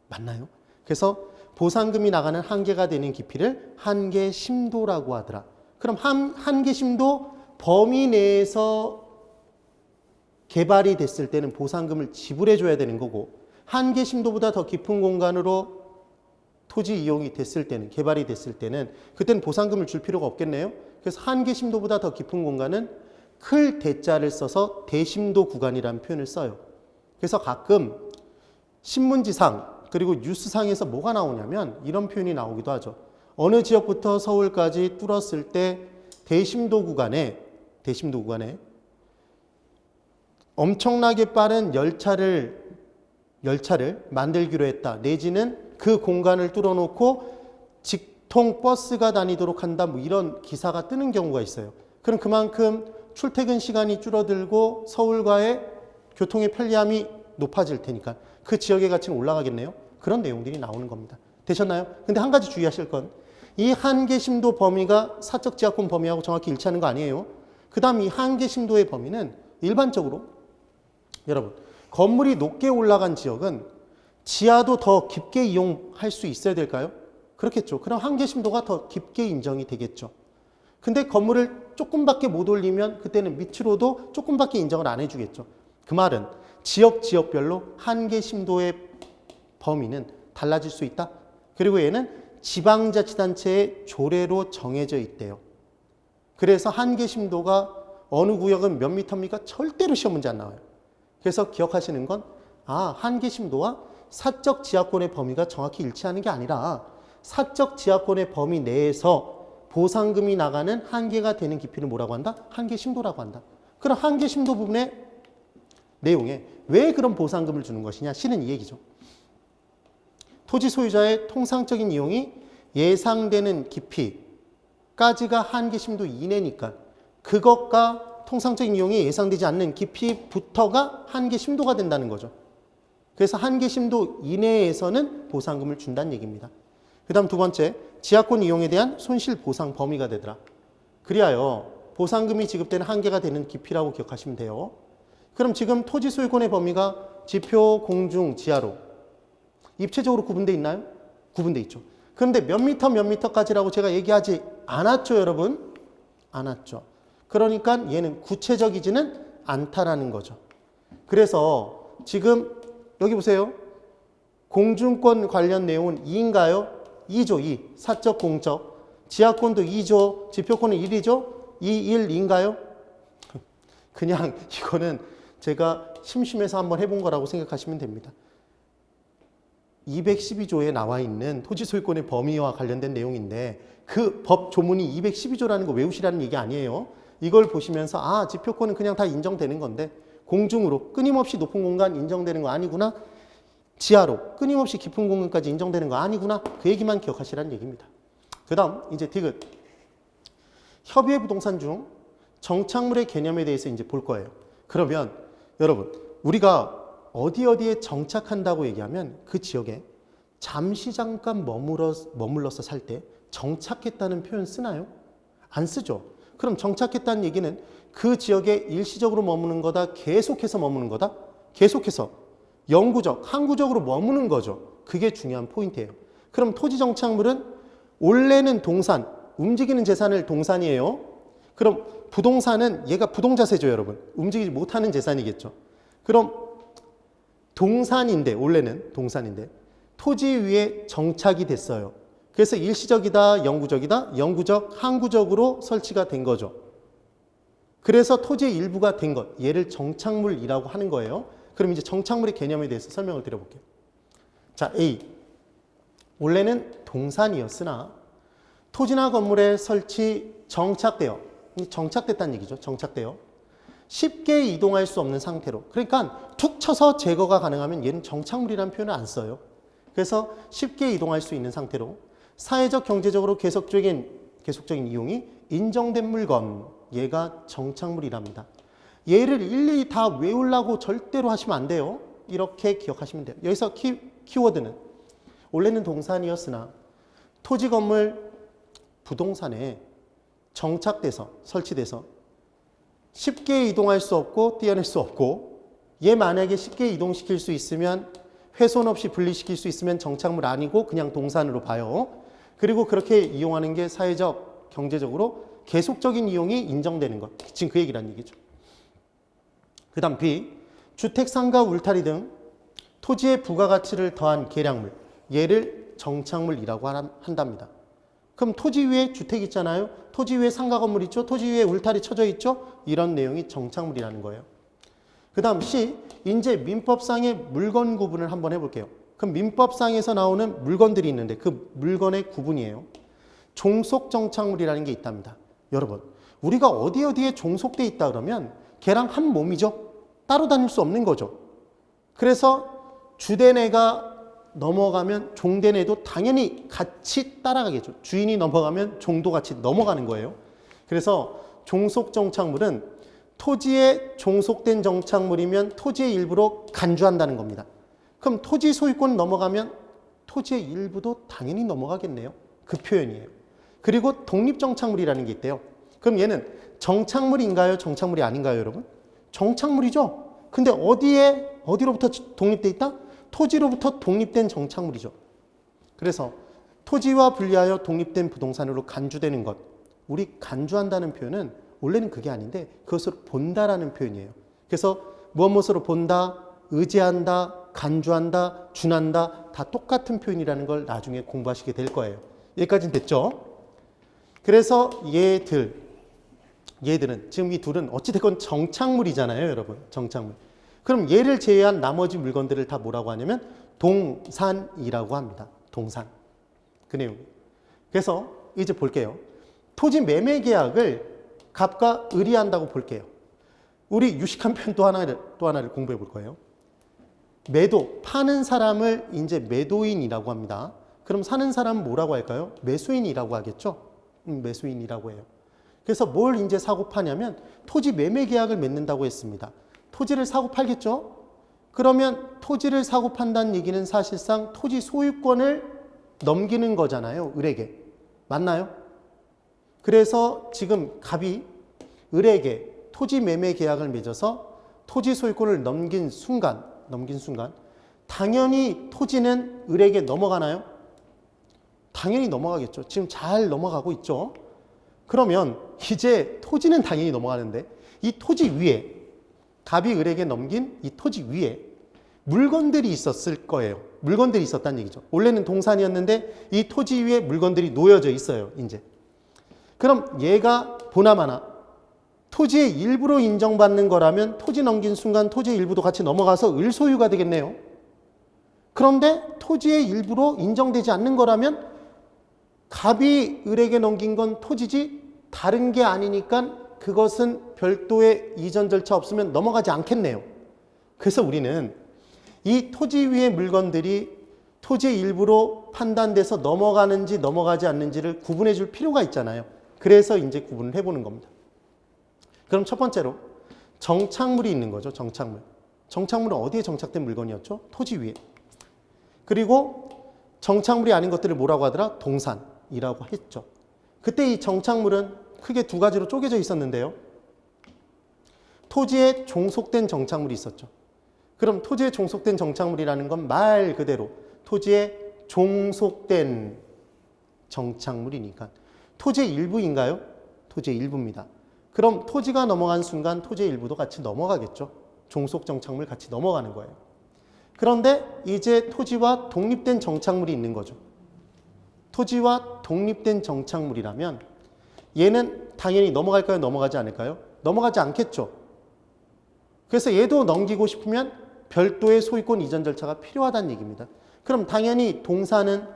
맞나요? 그래서 보상금이 나가는 한계가 되는 깊이를 한계 심도라고 하더라. 그럼 한계 심도 범위 내에서 개발이 됐을 때는 보상금을 지불해 줘야 되는 거고, 한계 심도보다 더 깊은 공간으로 토지 이용이 됐을 때는, 개발이 됐을 때는 그때는 보상금을 줄 필요가 없겠네요. 그래서 한계 심도보다 더 깊은 공간은 클 대자를 써서 대심도 구간이라는 표현을 써요. 그래서 가끔 신문지상 그리고 뉴스상에서 뭐가 나오냐면 이런 표현이 나오기도 하죠. 어느 지역부터 서울까지 뚫었을 때 대심도 구간에 엄청나게 빠른 열차를 만들기로 했다. 내지는 그 공간을 뚫어놓고 직통 버스가 다니도록 한다. 뭐 이런 기사가 뜨는 경우가 있어요. 그럼 그만큼 출퇴근 시간이 줄어들고 서울과의 교통의 편리함이 높아질 테니까 그 지역의 가치는 올라가겠네요. 그런 내용들이 나오는 겁니다. 되셨나요? 근데 한 가지 주의하실 건 이 한계 심도 범위가 사적 지하권 범위하고 정확히 일치하는 거 아니에요. 그 다음 이 한계 심도의 범위는 일반적으로 여러분, 건물이 높게 올라간 지역은 지하도 더 깊게 이용할 수 있어야 될까요? 그렇겠죠. 그럼 한계 심도가 더 깊게 인정이 되겠죠. 근데 건물을 조금밖에 못 올리면 그때는 밑으로도 조금밖에 인정을 안 해주겠죠. 그 말은 지역별로 한계 심도의 범위는 달라질 수 있다. 그리고 얘는 지방자치단체의 조례로 정해져 있대요. 그래서 한계 심도가 어느 구역은 몇 미터입니까? 절대로 시험 문제 안 나와요. 그래서 기억하시는 건 한계 심도와 사적 지하권의 범위가 정확히 일치하는 게 아니라 사적 지하권의 범위 내에서 보상금이 나가는 한계가 되는 깊이를 뭐라고 한다? 한계 심도라고 한다. 그럼 한계 심도 부분의 내용에 왜 그런 보상금을 주는 것이냐? 실은 이 얘기죠. 토지 소유자의 통상적인 이용이 예상되는 깊이까지가 한계 심도 이내니까 그것과 통상적인 이용이 예상되지 않는 깊이부터가 한계 심도가 된다는 거죠. 그래서 한계 심도 이내에서는 보상금을 준다는 얘기입니다. 그 다음 두 번째, 지하권 이용에 대한 손실 보상 범위가 되더라. 그리하여 보상금이 지급되는 한계가 되는 깊이라고 기억하시면 돼요. 그럼 지금 토지 소유권의 범위가 지표, 공중, 지하로 입체적으로 구분되어 있나요? 구분되어 있죠. 그런데 몇 미터까지라고 제가 얘기하지 않았죠, 여러분? 않았죠. 그러니까 얘는 구체적이지는 않다라는 거죠. 그래서 지금 여기 보세요. 공중권 관련 내용은 2인가요? 2죠, 2. 사적, 공적. 지하권도 2죠. 지표권은 1이죠? 2, 1인가요? 그냥 이거는 제가 심심해서 한번 해본 거라고 생각하시면 됩니다. 212조에 나와 있는 토지 소유권의 범위와 관련된 내용인데 그 법 조문이 212조라는 거 외우시라는 얘기 아니에요. 이걸 보시면서 지표권은 그냥 다 인정되는 건데 공중으로 끊임없이 높은 공간 인정되는 거 아니구나. 지하로 끊임없이 깊은 공간까지 인정되는 거 아니구나. 그 얘기만 기억하시라는 얘기입니다. 그 다음 이제 디귿. 협의회 부동산 중 정착물의 개념에 대해서 이제 볼 거예요. 그러면 여러분 우리가 어디에 정착한다고 얘기하면 그 지역에 잠시 잠깐 머물러서 살 때 정착했다는 표현 쓰나요? 안 쓰죠. 그럼 정착했다는 얘기는 그 지역에 일시적으로 머무는 거다, 계속해서 머무는 거다? 계속해서 영구적, 항구적으로 머무는 거죠. 그게 중요한 포인트예요. 그럼 토지 정착물은 원래는 동산, 움직이는 재산을 동산이에요. 그럼 부동산은 얘가 부동자세죠, 여러분. 움직이지 못하는 재산이겠죠. 그럼 동산인데, 원래는 동산인데 토지 위에 정착이 됐어요. 그래서 일시적이다, 영구적이다, 영구적, 항구적으로 설치가 된 거죠. 그래서 토지의 일부가 된 것, 얘를 정착물이라고 하는 거예요. 그럼 이제 정착물의 개념에 대해서 설명을 드려볼게요. 자, A. 원래는 동산이었으나 토지나 건물에 설치 정착되어, 정착됐다는 얘기죠. 정착되어 쉽게 이동할 수 없는 상태로, 그러니까 툭 쳐서 제거가 가능하면 얘는 정착물이라는 표현을 안 써요. 그래서 쉽게 이동할 수 있는 상태로 사회적, 경제적으로 계속적인 이용이 인정된 물건, 얘가 정착물이랍니다. 얘를 일일이 다 외우려고 절대로 하시면 안 돼요. 이렇게 기억하시면 돼요. 여기서 키워드는 원래는 동산이었으나 토지, 건물, 부동산에 정착돼서 설치돼서 쉽게 이동할 수 없고 떼어낼 수 없고, 얘 만약에 쉽게 이동시킬 수 있으면, 훼손 없이 분리시킬 수 있으면 정착물 아니고 그냥 동산으로 봐요. 그리고 그렇게 이용하는 게 사회적, 경제적으로 계속적인 이용이 인정되는 것. 지금 그 얘기란 얘기죠. 그 다음 B. 주택, 상가, 울타리 등 토지의 부가가치를 더한 계량물, 얘를 정착물이라고 한답니다. 그럼 토지 위에 주택 있잖아요. 토지 위에 상가 건물 있죠. 토지 위에 울타리 쳐져 있죠. 이런 내용이 정착물이라는 거예요. 그 다음 C. 이제 민법상의 물건 구분을 한번 해볼게요. 그럼 민법상에서 나오는 물건들이 있는데 그 물건의 구분이에요. 종속 정착물이라는 게 있답니다. 여러분, 우리가 어디에 종속돼 있다 그러면 걔랑 한 몸이죠. 따로 다닐 수 없는 거죠. 그래서 주된 애가 넘어가면 종된 애도 당연히 같이 따라가겠죠. 주인이 넘어가면 종도 같이 넘어가는 거예요. 그래서 종속 정착물은 토지에 종속된 정착물이면 토지의 일부로 간주한다는 겁니다. 그럼 토지 소유권 넘어가면 토지의 일부도 당연히 넘어가겠네요. 그 표현이에요. 그리고 독립정착물이라는 게 있대요. 그럼 얘는 정착물인가요? 정착물이 아닌가요, 여러분? 정착물이죠. 근데 어디로부터 독립돼 있다? 토지로부터 독립된 정착물이죠. 그래서 토지와 분리하여 독립된 부동산으로 간주되는 것. 우리 간주한다는 표현은 원래는 그게 아닌데 그것을 본다라는 표현이에요. 그래서 무엇으로 본다, 의지한다, 간주한다, 준한다 다 똑같은 표현이라는 걸 나중에 공부하시게 될 거예요. 여기까지는 됐죠? 그래서 얘들은 지금 이 둘은 어찌됐건 정착물이잖아요, 여러분. 정착물. 그럼 얘를 제외한 나머지 물건들을 다 뭐라고 하냐면 동산이라고 합니다. 동산. 그 내용. 그래서 이제 볼게요. 토지 매매 계약을 갑과 을이 한다고 볼게요. 우리 유식한 표현 또 하나를 공부해 볼 거예요. 매도, 파는 사람을 이제 매도인이라고 합니다. 그럼 사는 사람은 뭐라고 할까요? 매수인이라고 하겠죠? 매수인이라고 해요. 그래서 뭘 이제 사고 파냐면 토지 매매 계약을 맺는다고 했습니다. 토지를 사고 팔겠죠? 그러면 토지를 사고 판다는 얘기는 사실상 토지 소유권을 넘기는 거잖아요. 을에게. 맞나요? 그래서 지금 갑이 을에게 토지 매매 계약을 맺어서 토지 소유권을 넘긴 순간 당연히 토지는 을에게 넘어가나요? 당연히 넘어가겠죠. 지금 잘 넘어가고 있죠. 그러면 이제 토지는 당연히 넘어가는데 이 토지 위에 갑이 을에게 넘긴 이 토지 위에 물건들이 있었을 거예요. 물건들이 있었다는 얘기죠. 원래는 동산이었는데 이 토지 위에 물건들이 놓여져 있어요. 이제. 그럼 얘가 보나마나 토지의 일부로 인정받는 거라면 토지 넘긴 순간 토지의 일부도 같이 넘어가서 을 소유가 되겠네요. 그런데 토지의 일부로 인정되지 않는 거라면 갑이 을에게 넘긴 건 토지지 다른 게 아니니까 그것은 별도의 이전 절차 없으면 넘어가지 않겠네요. 그래서 우리는 이 토지 위의 물건들이 토지의 일부로 판단돼서 넘어가는지 넘어가지 않는지를 구분해 줄 필요가 있잖아요. 그래서 이제 구분을 해보는 겁니다. 그럼 첫 번째로 정착물이 있는 거죠. 정착물. 정착물은 어디에 정착된 물건이었죠? 토지 위에. 그리고 정착물이 아닌 것들을 뭐라고 하더라? 동산이라고 했죠. 그때 이 정착물은 크게 두 가지로 쪼개져 있었는데요. 토지에 종속된 정착물이 있었죠. 그럼 토지에 종속된 정착물이라는 건 말 그대로 토지에 종속된 정착물이니까. 토지의 일부인가요? 토지의 일부입니다. 그럼 토지가 넘어간 순간 토지의 일부도 같이 넘어가겠죠. 종속 정착물 같이 넘어가는 거예요. 그런데 이제 토지와 독립된 정착물이 있는 거죠. 토지와 독립된 정착물이라면 얘는 당연히 넘어갈까요? 넘어가지 않을까요? 넘어가지 않겠죠. 그래서 얘도 넘기고 싶으면 별도의 소유권 이전 절차가 필요하다는 얘기입니다. 그럼 당연히 동사는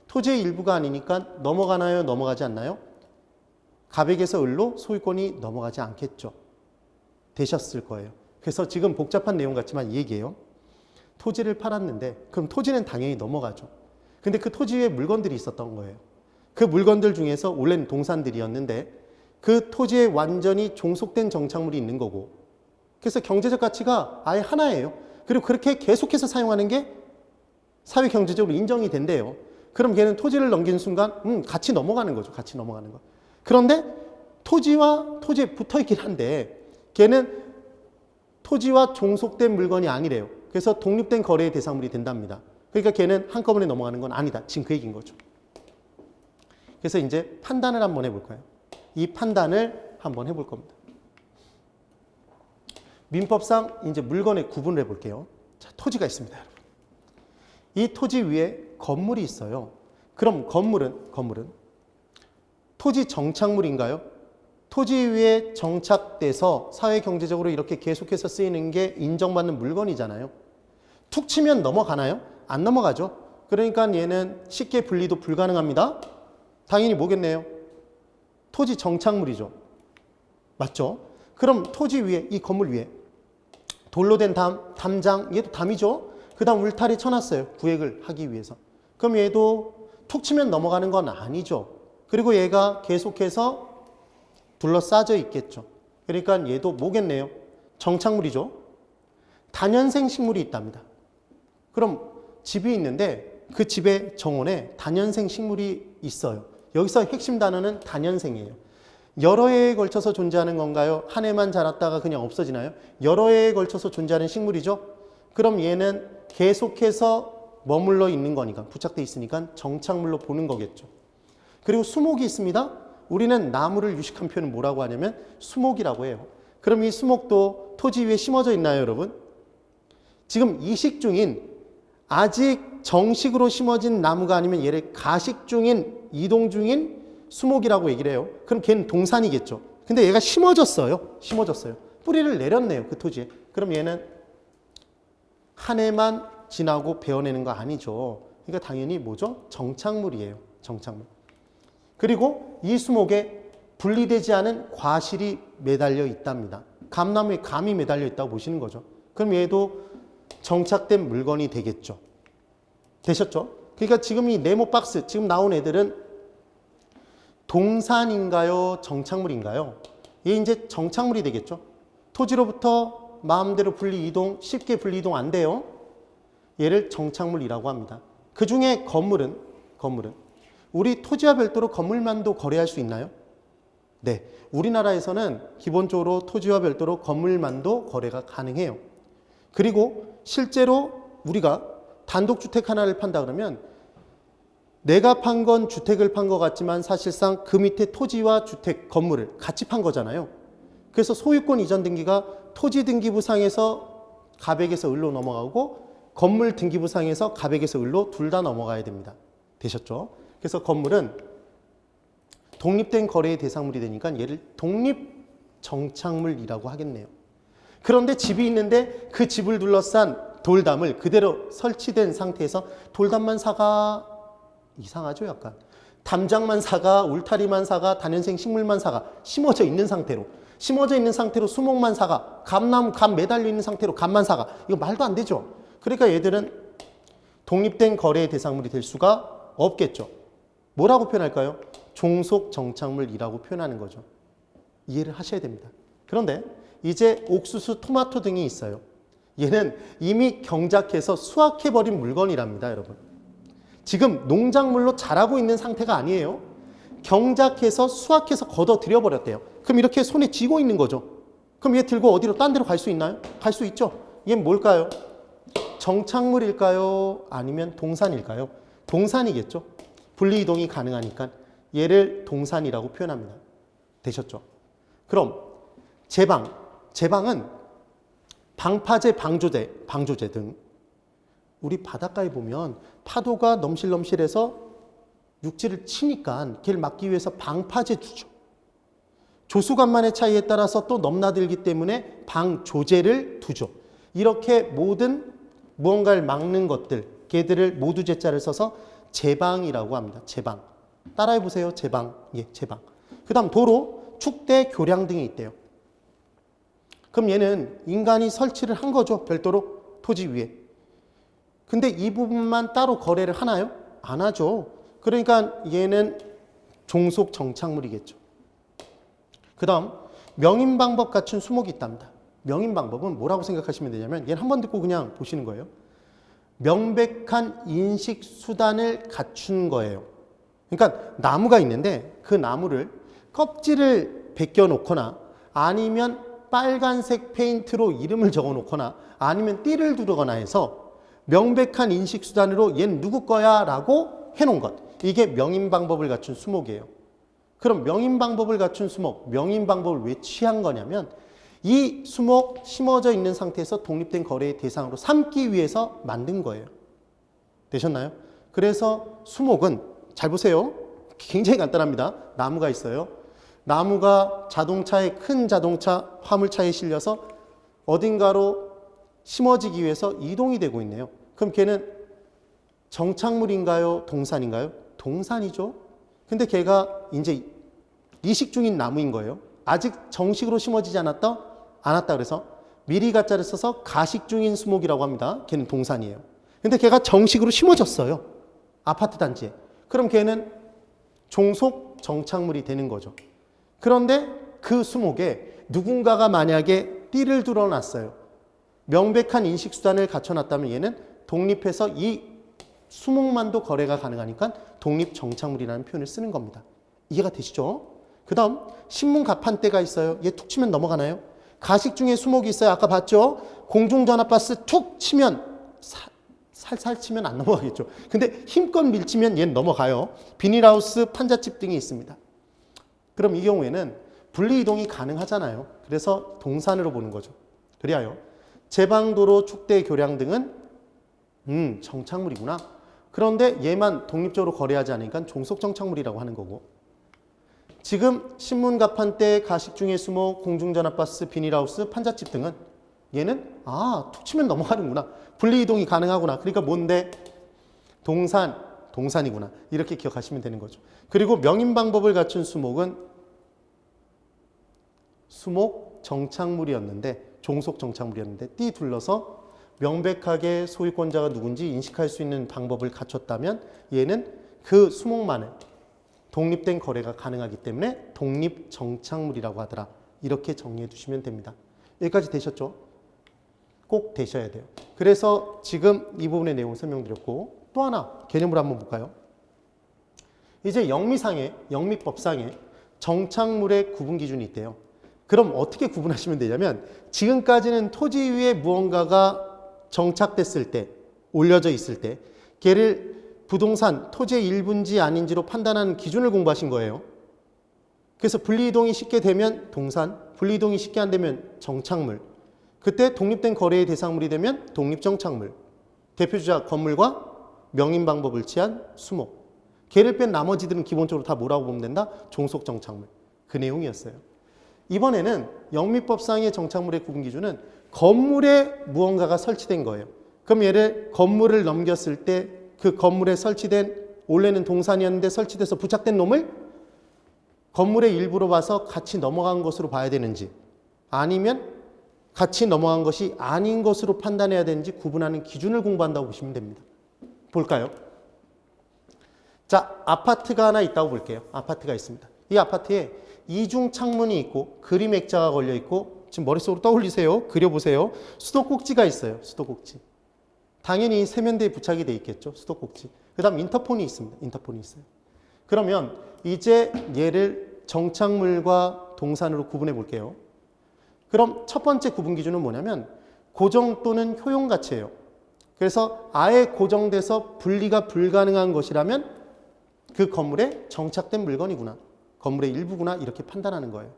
토지의 일부가 아니니까 넘어가나요? 넘어가지 않나요? 갑액에서 을로 소유권이 넘어가지 않겠죠. 되셨을 거예요. 그래서 지금 복잡한 내용 같지만 이 얘기예요. 토지를 팔았는데 그럼 토지는 당연히 넘어가죠. 근데 그 토지 위에 물건들이 있었던 거예요. 그 물건들 중에서 원래는 동산들이었는데 그 토지에 완전히 종속된 정착물이 있는 거고, 그래서 경제적 가치가 아예 하나예요. 그리고 그렇게 계속해서 사용하는 게 사회 경제적으로 인정이 된대요. 그럼 걔는 토지를 넘기는 순간 같이 넘어가는 거죠. 같이 넘어가는 거. 그런데 토지와 토지에 붙어 있긴 한데 걔는 토지와 종속된 물건이 아니래요. 그래서 독립된 거래의 대상물이 된답니다. 그러니까 걔는 한꺼번에 넘어가는 건 아니다. 지금 그 얘기인 거죠. 그래서 이제 판단을 한번 해볼 거예요. 이 판단을 한번 해볼 겁니다. 민법상 이제 물건의 구분을 해볼게요. 자, 토지가 있습니다, 여러분. 이 토지 위에 건물이 있어요. 그럼 건물은 토지 정착물인가요? 토지 위에 정착돼서 사회경제적으로 이렇게 계속해서 쓰이는 게 인정받는 물건이잖아요. 툭 치면 넘어가나요? 안 넘어가죠. 그러니까 얘는 쉽게 분리도 불가능합니다. 당연히 뭐겠네요? 토지 정착물이죠. 맞죠? 그럼 토지 위에, 이 건물 위에 돌로 된 담장, 얘도 담이죠. 그 다음 울타리 쳐놨어요. 구획을 하기 위해서. 그럼 얘도 툭 치면 넘어가는 건 아니죠. 그리고 얘가 계속해서 둘러싸져 있겠죠. 그러니까 얘도 뭐겠네요? 정착물이죠. 다년생 식물이 있답니다. 그럼 집이 있는데 그 집의 정원에 다년생 식물이 있어요. 여기서 핵심 단어는 다년생이에요. 여러 해에 걸쳐서 존재하는 건가요? 한 해만 자랐다가 그냥 없어지나요? 여러 해에 걸쳐서 존재하는 식물이죠. 그럼 얘는 계속해서 머물러 있는 거니까, 부착돼 있으니까 정착물로 보는 거겠죠. 그리고 수목이 있습니다. 우리는 나무를 유식한 표현은 뭐라고 하냐면 수목이라고 해요. 그럼 이 수목도 토지 위에 심어져 있나요, 여러분? 지금 이식 중인, 아직 정식으로 심어진 나무가 아니면 얘를 가식 중인, 이동 중인 수목이라고 얘기를 해요. 그럼 걔는 동산이겠죠. 근데 얘가 심어졌어요. 뿌리를 내렸네요, 그 토지에. 그럼 얘는 한 해만 지나고 베어내는 거 아니죠. 그러니까 당연히 뭐죠? 정착물이에요. 정착물. 그리고 이 수목에 분리되지 않은 과실이 매달려 있답니다. 감나무에 감이 매달려 있다고 보시는 거죠. 그럼 얘도 정착된 물건이 되겠죠. 되셨죠? 그러니까 지금 이 네모 박스, 지금 나온 애들은 동산인가요? 정착물인가요? 얘 이제 정착물이 되겠죠. 토지로부터 마음대로 분리 이동, 쉽게 분리 이동 안 돼요. 얘를 정착물이라고 합니다. 그 중에 건물은 우리 토지와 별도로 건물만도 거래할 수 있나요? 네. 우리나라에서는 기본적으로 토지와 별도로 건물만도 거래가 가능해요. 그리고 실제로 우리가 단독주택 하나를 판다 그러면 내가 판 건 주택을 판 것 같지만 사실상 그 밑에 토지와 주택, 건물을 같이 판 거잖아요. 그래서 소유권 이전 등기가 토지 등기부상에서 갑액에서 을로 넘어가고 건물 등기부상에서 갑액에서 을로 둘 다 넘어가야 됩니다. 되셨죠? 그래서 건물은 독립된 거래의 대상물이 되니까 얘를 독립정착물이라고 하겠네요. 그런데 집이 있는데 그 집을 둘러싼 돌담을 그대로 설치된 상태에서 돌담만 사가, 이상하죠 약간. 담장만 사가, 울타리만 사가, 다년생 식물만 사가, 심어져 있는 상태로 수목만 사가, 감나무 감 매달려 있는 상태로 감만 사가. 이거 말도 안 되죠. 그러니까 얘들은 독립된 거래의 대상물이 될 수가 없겠죠. 뭐라고 표현할까요? 종속 정착물이라고 표현하는 거죠. 이해를 하셔야 됩니다. 그런데 이제 옥수수, 토마토 등이 있어요. 얘는 이미 경작해서 수확해버린 물건이랍니다, 여러분. 지금 농작물로 자라고 있는 상태가 아니에요. 경작해서 수확해서 걷어들여버렸대요. 그럼 이렇게 손에 쥐고 있는 거죠. 그럼 얘 들고 어디로 딴 데로 갈 수 있나요? 갈 수 있죠. 얘는 뭘까요? 정착물일까요? 아니면 동산일까요? 동산이겠죠. 분리이동이 가능하니까 얘를 동산이라고 표현합니다. 되셨죠? 그럼 제방은 방파제, 방조제 등 우리 바닷가에 보면 파도가 넘실넘실해서 육지를 치니까 걔를 막기 위해서 방파제 두죠. 조수간만의 차이에 따라서 또 넘나들기 때문에 방조제를 두죠. 이렇게 모든 무언가를 막는 것들, 걔들을 모두 제자를 써서 제방이라고 합니다. 제방. 따라해 보세요. 제방. 예, 제방. 그 다음 도로, 축대, 교량 등이 있대요. 그럼 얘는 인간이 설치를 한 거죠. 별도로 토지 위에. 근데 이 부분만 따로 거래를 하나요? 안 하죠. 그러니까 얘는 종속 정착물이겠죠. 그 다음 명인방법 갖춘 수목이 있답니다. 명인방법은 뭐라고 생각하시면 되냐면 얘는 한번 듣고 그냥 보시는 거예요. 명백한 인식 수단을 갖춘 거예요. 그러니까 나무가 있는데 그 나무를 껍질을 벗겨 놓거나 아니면 빨간색 페인트로 이름을 적어 놓거나 아니면 띠를 두르거나 해서 명백한 인식 수단으로 얘는 누구 거야 라고 해놓은 것. 이게 명인방법을 갖춘 수목이에요. 그럼 명인방법을 갖춘 수목, 명인방법을 왜 취한 거냐면 이 수목 심어져 있는 상태에서 독립된 거래의 대상으로 삼기 위해서 만든 거예요. 되셨나요? 그래서 수목은 잘 보세요. 굉장히 간단합니다. 나무가 있어요. 나무가 자동차에 큰 자동차 화물차에 실려서 어딘가로 심어지기 위해서 이동이 되고 있네요. 그럼 걔는 정착물인가요? 동산인가요? 동산이죠. 근데 걔가 이제 이식 중인 나무인 거예요. 아직 정식으로 심어지지 않았다 그래서 미리 가짜를 써서 가식 중인 수목이라고 합니다. 걔는 동산이에요. 근데 걔가 정식으로 심어졌어요. 아파트 단지에. 그럼 걔는 종속 정착물이 되는 거죠. 그런데 그 수목에 누군가가 만약에 띠를 둘러놨어요. 명백한 인식 수단을 갖춰놨다면 얘는 독립해서 이 수목만도 거래가 가능하니까 독립 정착물이라는 표현을 쓰는 겁니다. 이해가 되시죠? 그 다음 신문 가판대가 있어요. 얘 툭 치면 넘어가나요? 가식 중에 수목이 있어요. 아까 봤죠? 공중전화버스 툭 치면 살살 치면 안 넘어가겠죠. 근데 힘껏 밀치면 얘는 넘어가요. 비닐하우스, 판잣집 등이 있습니다. 그럼 이 경우에는 분리이동이 가능하잖아요. 그래서 동산으로 보는 거죠. 그리하여 제방도로, 축대, 교량 등은 정착물이구나. 그런데 얘만 독립적으로 거래하지 않으니까 종속정착물이라고 하는 거고, 지금 신문 가판대, 가식 중의 수목, 공중전화버스, 비닐하우스, 판잣집 등은 얘는 툭 치면 넘어가는구나. 분리이동이 가능하구나. 그러니까 뭔데? 동산이구나. 이렇게 기억하시면 되는 거죠. 그리고 명인방법을 갖춘 수목은 수목 정착물이었는데, 종속 정착물이었는데 띠 둘러서 명백하게 소유권자가 누군지 인식할 수 있는 방법을 갖췄다면 얘는 그 수목만을 독립된 거래가 가능하기 때문에 독립 정착물이라고 하더라. 이렇게 정리해 두시면 됩니다. 여기까지 되셨죠? 꼭 되셔야 돼요. 그래서 지금 이 부분의 내용을 설명드렸고, 또 하나 개념으로 한번 볼까요? 이제 영미법상에 정착물의 구분 기준이 있대요. 그럼 어떻게 구분하시면 되냐면 지금까지는 토지 위에 무언가가 정착됐을 때, 올려져 있을 때 걔를 부동산, 토지의 일부인지 아닌지로 판단하는 기준을 공부하신 거예요. 그래서 분리이동이 쉽게 되면 동산, 분리이동이 쉽게 안 되면 정착물, 그때 독립된 거래의 대상물이 되면 독립정착물, 대표주자 건물과 명인방법을 취한 수목, 걔를 뺀 나머지들은 기본적으로 다 뭐라고 보면 된다? 종속정착물. 그 내용이었어요. 이번에는 영미법상의 정착물의 구분 기준은 건물에 무언가가 설치된 거예요. 그럼 얘를 건물을 넘겼을 때 그 건물에 설치된, 원래는 동산이었는데 설치돼서 부착된 놈을 건물의 일부로 봐서 같이 넘어간 것으로 봐야 되는지, 아니면 같이 넘어간 것이 아닌 것으로 판단해야 되는지 구분하는 기준을 공부한다고 보시면 됩니다. 볼까요? 자, 아파트가 하나 있다고 볼게요. 아파트가 있습니다. 이 아파트에 이중 창문이 있고 그림 액자가 걸려 있고, 지금 머릿속으로 떠올리세요. 그려보세요. 수도꼭지가 있어요. 수도꼭지. 당연히 세면대에 부착이 돼 있겠죠. 수도꼭지. 그 다음 인터폰이 있습니다. 인터폰이 있어요. 그러면 이제 얘를 정착물과 동산으로 구분해 볼게요. 그럼 첫 번째 구분 기준은 뭐냐면 고정 또는 효용 가치예요. 그래서 아예 고정돼서 분리가 불가능한 것이라면 그 건물에 정착된 물건이구나. 건물의 일부구나. 이렇게 판단하는 거예요.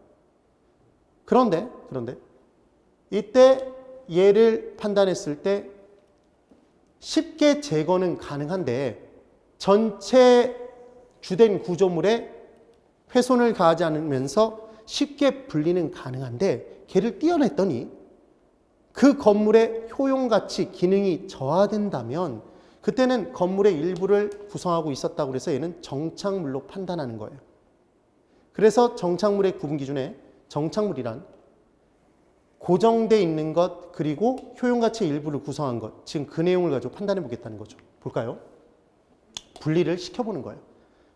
그런데 이때 얘를 판단했을 때 쉽게 제거는 가능한데 전체 주된 구조물에 훼손을 가하지 않으면서 쉽게 분리는 가능한데 걔를 떼어냈더니 그 건물의 효용가치, 기능이 저하된다면 그때는 건물의 일부를 구성하고 있었다고 해서 얘는 정착물로 판단하는 거예요. 그래서 정착물의 구분 기준에 정착물이란 고정되어 있는 것 그리고 효용가치의 일부를 구성한 것, 지금 그 내용을 가지고 판단해 보겠다는 거죠. 볼까요? 분리를 시켜보는 거예요.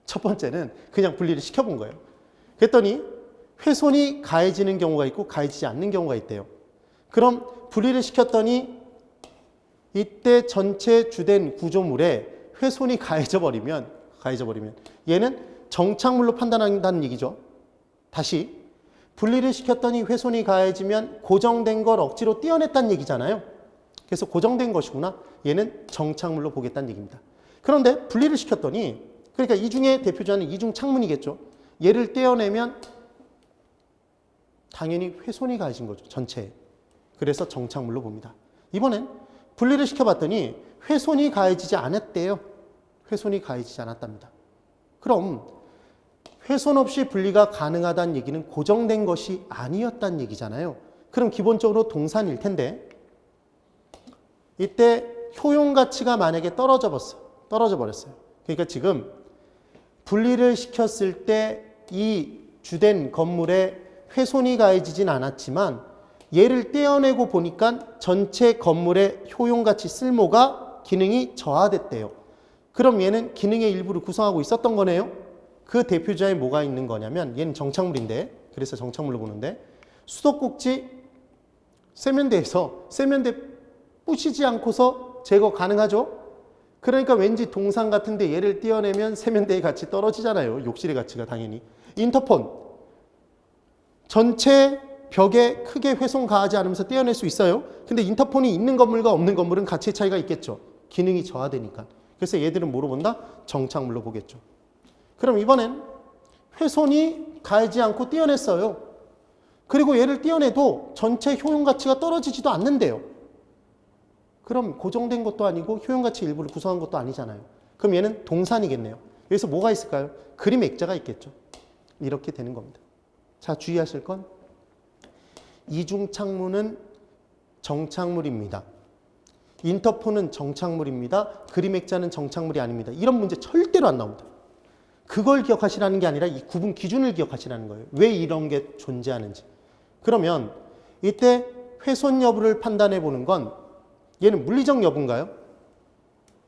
첫 번째는 그냥 분리를 시켜본 거예요. 그랬더니 훼손이 가해지는 경우가 있고 가해지지 않는 경우가 있대요. 그럼 분리를 시켰더니 이때 전체 주된 구조물에 훼손이 가해져 버리면 얘는 정착물로 판단한다는 얘기죠. 다시 분리를 시켰더니 훼손이 가해지면 고정된 걸 억지로 떼어냈다는 얘기잖아요. 그래서 고정된 것이구나. 얘는 정착물로 보겠다는 얘기입니다. 그런데 분리를 시켰더니 그러니까 이 중에 대표자는 이중 창문이겠죠. 얘를 떼어내면 당연히 훼손이 가해진 거죠. 전체에. 그래서 정착물로 봅니다. 이번엔 분리를 시켜봤더니 훼손이 가해지지 않았대요. 훼손이 가해지지 않았답니다. 그럼 훼손 없이 분리가 가능하다는 얘기는 고정된 것이 아니었다는 얘기잖아요. 그럼 기본적으로 동산일 텐데 이때 효용가치가 만약에 떨어져 버렸어요. 그러니까 지금 분리를 시켰을 때 이 주된 건물에 훼손이 가해지진 않았지만 얘를 떼어내고 보니까 전체 건물의 효용가치 쓸모가 기능이 저하됐대요. 그럼 얘는 기능의 일부를 구성하고 있었던 거네요. 그 대표자에 뭐가 있는 거냐면 얘는 정착물인데 그래서 정착물로 보는데 수도꼭지 세면대에서 세면대 부시지 않고서 제거 가능하죠? 그러니까 왠지 동산 같은데 얘를 떼어내면 세면대의 가치 떨어지잖아요. 욕실의 가치가 당연히. 인터폰 전체 벽에 크게 훼손 가하지 않으면서 떼어낼 수 있어요. 근데 인터폰이 있는 건물과 없는 건물은 가치의 차이가 있겠죠. 기능이 저하되니까. 그래서 얘들은 뭐로 본다? 정착물로 보겠죠. 그럼 이번엔 훼손이 가하지 않고 떼어냈어요. 그리고 얘를 떼어내도 전체 효용가치가 떨어지지도 않는데요. 그럼 고정된 것도 아니고 효용가치 일부를 구성한 것도 아니잖아요. 그럼 얘는 동산이겠네요. 여기서 뭐가 있을까요? 그림 액자가 있겠죠. 이렇게 되는 겁니다. 자, 주의하실 건 이중 창문은 정착물입니다. 인터폰은 정착물입니다. 그림 액자는 정착물이 아닙니다. 이런 문제 절대로 안 나옵니다. 그걸 기억하시라는 게 아니라 이 구분 기준을 기억하시라는 거예요. 왜 이런 게 존재하는지. 그러면 이때 훼손 여부를 판단해 보는 건 얘는 물리적 여부인가요?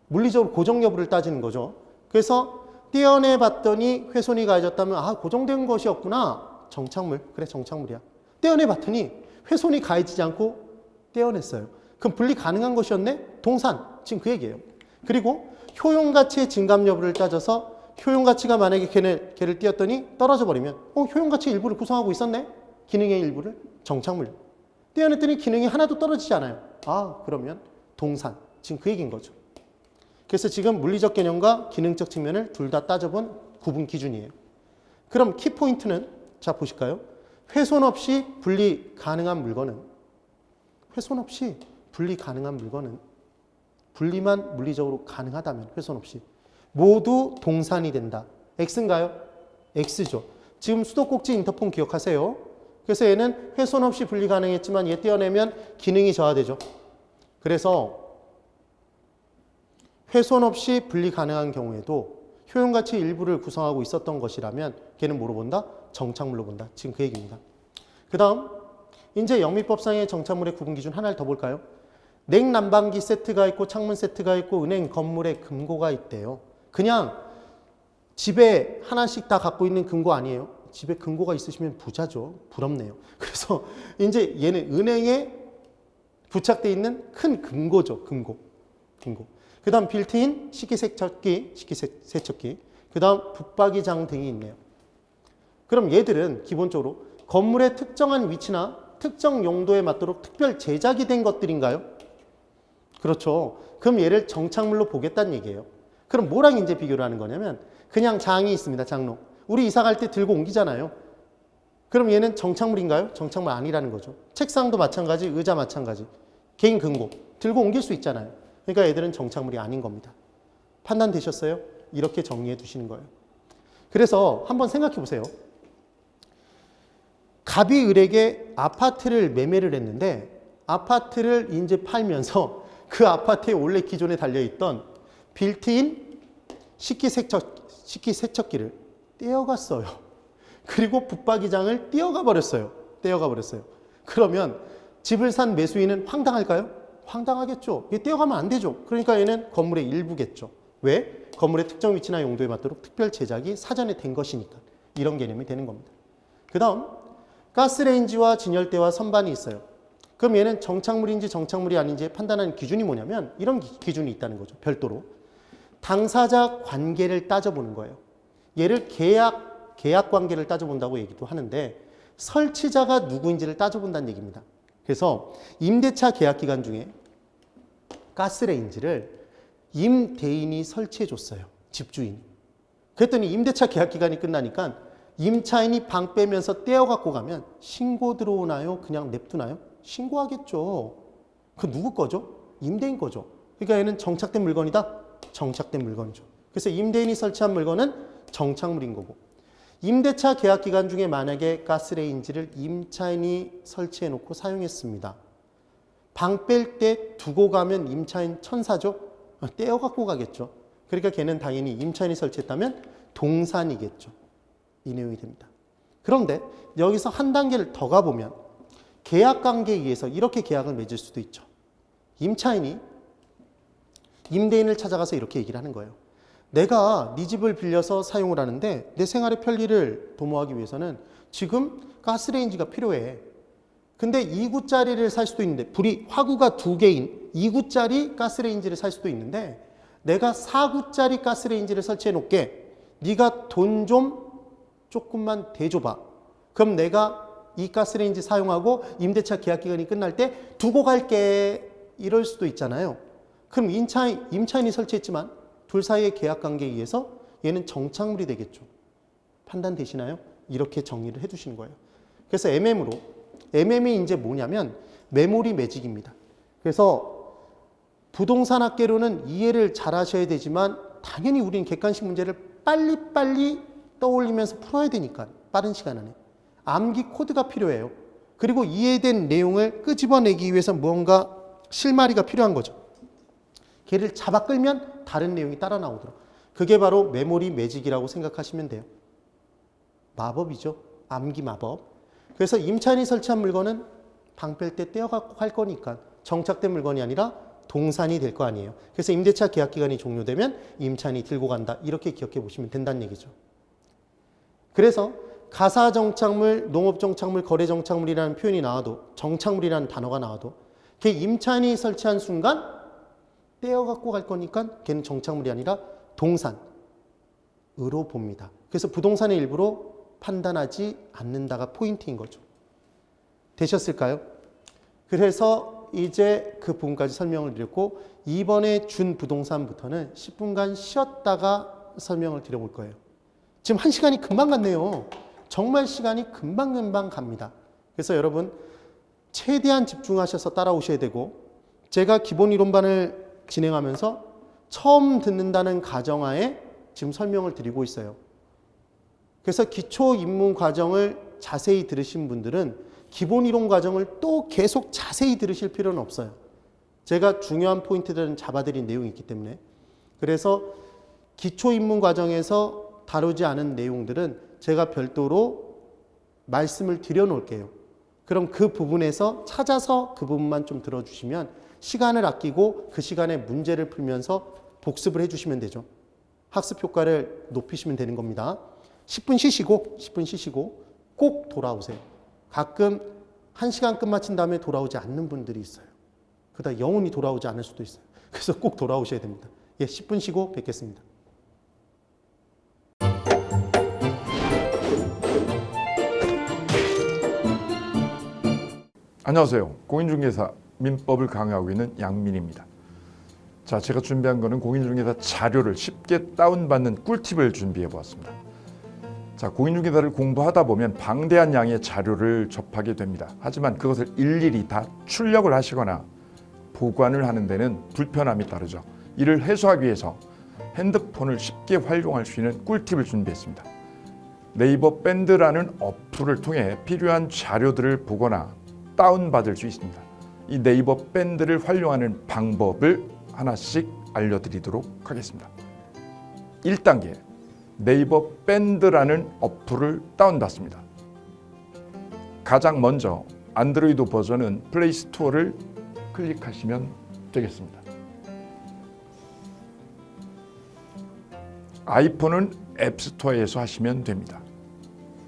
물리적으로 고정 여부를 따지는 거죠. 그래서 떼어내 봤더니 훼손이 가해졌다면 아, 고정된 것이었구나. 정착물. 그래, 정착물이야. 떼어내 봤더니 훼손이 가해지지 않고 떼어냈어요. 그럼 분리 가능한 것이었네? 동산. 지금 그 얘기예요. 그리고 효용가치의 증감 여부를 따져서 효용가치가 만약에 걔를 띄었더니 떨어져 버리면 효용가치 일부를 구성하고 있었네? 기능의 일부를? 정착물. 떼어냈더니 기능이 하나도 떨어지지 않아요. 아, 그러면 동산. 지금 그 얘기인 거죠. 그래서 지금 물리적 개념과 기능적 측면을 둘 다 따져본 구분 기준이에요. 그럼 키포인트는 자 보실까요? 훼손 없이 분리 가능한 물건은 분리만 물리적으로 가능하다면 훼손 없이 모두 동산이 된다. X인가요? X죠. 지금 수도꼭지 인터폰 기억하세요. 그래서 얘는 훼손 없이 분리 가능했지만 얘 떼어내면 기능이 저하되죠. 그래서 훼손 없이 분리 가능한 경우에도 효용가치 일부를 구성하고 있었던 것이라면 걔는 뭐로 본다? 정착물로 본다. 지금 그 얘기입니다. 그 다음 이제 영미법상의 정착물의 구분 기준 하나를 더 볼까요? 냉난방기 세트가 있고 창문 세트가 있고 은행 건물에 금고가 있대요. 그냥 집에 하나씩 다 갖고 있는 금고 아니에요. 집에 금고가 있으시면 부자죠. 부럽네요. 그래서 이제 얘는 은행에 부착되어 있는 큰 금고죠. 금고. 그 다음 빌트인 식기세척기, 그 다음 붙박이장 등이 있네요. 그럼 얘들은 기본적으로 건물의 특정한 위치나 특정 용도에 맞도록 특별 제작이 된 것들인가요? 그렇죠. 그럼 얘를 정착물로 보겠다는 얘기예요. 그럼 뭐랑 이제 비교를 하는 거냐면 그냥 장이 있습니다. 장롱. 우리 이사 갈 때 들고 옮기잖아요. 그럼 얘는 정착물인가요? 정착물 아니라는 거죠. 책상도 마찬가지, 의자 마찬가지. 개인 금고 들고 옮길 수 있잖아요. 그러니까 얘들은 정착물이 아닌 겁니다. 판단되셨어요? 이렇게 정리해 두시는 거예요. 그래서 한번 생각해 보세요. 갑이 을에게 아파트를 매매를 했는데 아파트를 이제 팔면서 그 아파트에 원래 기존에 달려있던 빌트인 식기세척기를 떼어갔어요. 그리고 붙박이장을 떼어가 버렸어요. 그러면 집을 산 매수인은 황당할까요? 황당하겠죠. 얘 떼어가면 안 되죠. 그러니까 얘는 건물의 일부겠죠. 왜? 건물의 특정 위치나 용도에 맞도록 특별 제작이 사전에 된 것이니까. 이런 개념이 되는 겁니다. 그 다음 가스레인지와 진열대와 선반이 있어요. 그럼 얘는 정착물인지 정착물이 아닌지 판단하는 기준이 뭐냐면 이런 기준이 있다는 거죠. 별도로. 당사자 관계를 따져보는 거예요. 얘를 계약 관계를 따져본다고 얘기도 하는데 설치자가 누구인지를 따져본다는 얘기입니다. 그래서 임대차 계약 기간 중에 가스레인지를 임대인이 설치해 줬어요. 집주인이. 그랬더니 임대차 계약 기간이 끝나니까 임차인이 방 빼면서 떼어 갖고 가면 신고 들어오나요? 그냥 냅두나요? 신고하겠죠. 그 누구 거죠? 임대인 거죠. 그러니까 얘는 정착된 물건이다? 정착된 물건이죠. 그래서 임대인이 설치한 물건은 정착물인 거고 임대차 계약 기간 중에 만약에 가스레인지를 임차인이 설치해 놓고 사용했습니다. 방 뺄 때 두고 가면 임차인 천사죠? 떼어 갖고 가겠죠. 그러니까 걔는 당연히 임차인이 설치했다면 동산이겠죠. 이 내용이 됩니다. 그런데 여기서 한 단계를 더 가보면 계약 관계에 의해서 이렇게 계약을 맺을 수도 있죠. 임차인이 임대인을 찾아가서 이렇게 얘기를 하는 거예요. 내가 네 집을 빌려서 사용을 하는데 내 생활의 편리를 도모하기 위해서는 지금 가스레인지가 필요해. 근데 2구짜리를 살 수도 있는데 화구가 2개인 2구짜리 가스레인지를 살 수도 있는데 내가 4구짜리 가스레인지를 설치해 놓을게. 네가 돈 좀 조금만 대줘봐. 그럼 내가 이 가스레인지 사용하고 임대차 계약 기간이 끝날 때 두고 갈게. 이럴 수도 있잖아요. 그럼 임차인이 설치했지만 둘 사이의 계약 관계에 의해서 얘는 정착물이 되겠죠. 판단되시나요? 이렇게 정리를 해두시는 거예요. 그래서 MM이 이제 뭐냐면 매몰이 매직입니다. 그래서 부동산 학계로는 이해를 잘 하셔야 되지만 당연히 우리는 객관식 문제를 빨리빨리 떠올리면서 풀어야 되니까 빠른 시간 안에. 암기 코드가 필요해요. 그리고 이해된 내용을 끄집어내기 위해서 무언가 실마리가 필요한 거죠. 걔를 잡아 끌면 다른 내용이 따라 나오도록. 그게 바로 메모리 매직이라고 생각하시면 돼요. 마법이죠. 암기 마법. 그래서 임차인이 설치한 물건은 방 뺄 때 떼어갖고 갈 거니까 정착된 물건이 아니라 동산이 될 거 아니에요. 그래서 임대차 계약 기간이 종료되면 임차인이 들고 간다. 이렇게 기억해 보시면 된다는 얘기죠. 그래서 가사정착물, 농업정착물, 거래정착물이라는 표현이 나와도 정착물이라는 단어가 나와도 걔 임차인이 설치한 순간 떼어갖고 갈 거니까 걔는 정착물이 아니라 동산으로 봅니다. 그래서 부동산의 일부로 판단하지 않는다가 포인트인 거죠. 되셨을까요? 그래서 이제 그 부분까지 설명을 드렸고 이번에 준 부동산부터는 10분간 쉬었다가 설명을 드려볼 거예요. 지금 1시간이 금방 갔네요. 정말 시간이 금방 갑니다. 그래서 여러분 최대한 집중하셔서 따라오셔야 되고 제가 기본 이론반을 진행하면서 처음 듣는다는 가정하에 지금 설명을 드리고 있어요. 그래서 기초 입문 과정을 자세히 들으신 분들은 기본 이론 과정을 또 계속 자세히 들으실 필요는 없어요. 제가 중요한 포인트들은 잡아드린 내용이 있기 때문에. 그래서 기초 입문 과정에서 다루지 않은 내용들은 제가 별도로 말씀을 드려 놓을게요. 그럼 그 부분에서 찾아서 그 부분만 좀 들어주시면 시간을 아끼고 그 시간에 문제를 풀면서 복습을 해주시면 되죠. 학습 효과를 높이시면 되는 겁니다. 10분 쉬시고 꼭 돌아오세요. 가끔 1시간 끝마친 다음에 돌아오지 않는 분들이 있어요. 그러다 영원히 돌아오지 않을 수도 있어요. 그래서 꼭 돌아오셔야 됩니다. 10분 쉬고 뵙겠습니다. 안녕하세요. 공인중개사 민법을 강의하고 있는 양민입니다. 자, 제가 준비한 거는 공인중개사 자료를 쉽게 다운받는 꿀팁을 준비해 보았습니다. 자, 공인중개사를 공부하다 보면 방대한 양의 자료를 접하게 됩니다. 하지만 그것을 일일이 다 출력을 하시거나 보관을 하는 데는 불편함이 따르죠. 이를 해소하기 위해서 핸드폰을 쉽게 활용할 수 있는 꿀팁을 준비했습니다. 네이버 밴드라는 어플을 통해 필요한 자료들을 보거나 다운받을 수 있습니다. 이 네이버 밴드를 활용하는 방법을 하나씩 알려드리도록 하겠습니다. 1단계, 네이버 밴드라는 어플을 다운받습니다. 가장 먼저 안드로이드 버전은 플레이 스토어를 클릭하시면 되겠습니다. 아이폰은 앱스토어에서 하시면 됩니다.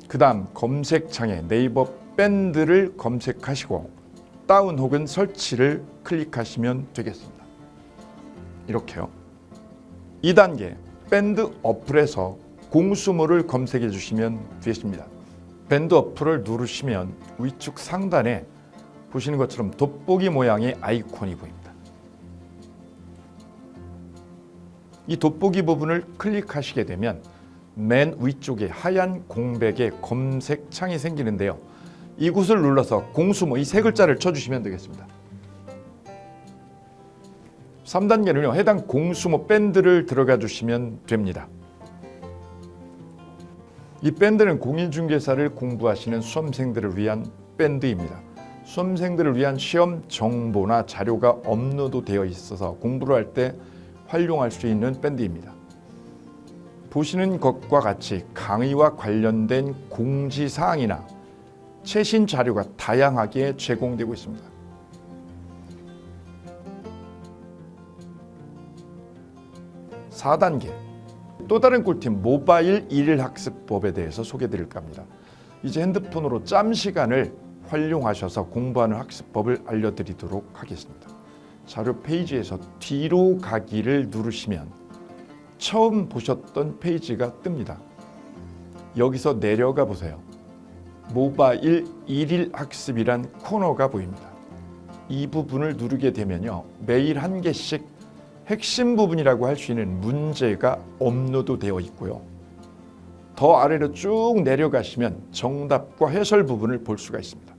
그 다음 검색창에 네이버 밴드를 검색하시고 다운 혹은 설치를 클릭하시면 되겠습니다. 이렇게요. 2단계, 밴드 어플에서 공수모를 검색해 주시면 되겠습니다. 밴드 어플을 누르시면 위쪽 상단에 보시는 것처럼 돋보기 모양의 아이콘이 보입니다. 이 돋보기 부분을 클릭하시게 되면 맨 위쪽에 하얀 공백의 검색창이 생기는데요. 이곳을 눌러서 공수모 이 세 글자를 쳐주시면 되겠습니다. 3단계는요. 해당 공수모 밴드를 들어가 주시면 됩니다. 이 밴드는 공인중개사를 공부하시는 수험생들을 위한 밴드입니다. 수험생들을 위한 시험 정보나 자료가 업로드되어 있어서 공부를 할 때 활용할 수 있는 밴드입니다. 보시는 것과 같이 강의와 관련된 공지사항이나 최신 자료가 다양하게 제공되고 있습니다. (4단계) 또 다른 꿀팁 모바일 일일학습법에 대해서 소개드릴까 합니다. 이제 핸드폰으로 짬 시간을 활용하셔서 공부하는 학습법을 알려드리도록 하겠습니다. 자료 페이지에서 뒤로 가기를 누르시면 처음 보셨던 페이지가 뜹니다. 여기서 내려가 보세요. 모바일 일일 학습이란 코너가 보입니다. 이 부분을 누르게 되면요. 매일 한 개씩 핵심 부분이라고 할 수 있는 문제가 업로드되어 있고요. 더 아래로 쭉 내려가시면 정답과 해설 부분을 볼 수가 있습니다.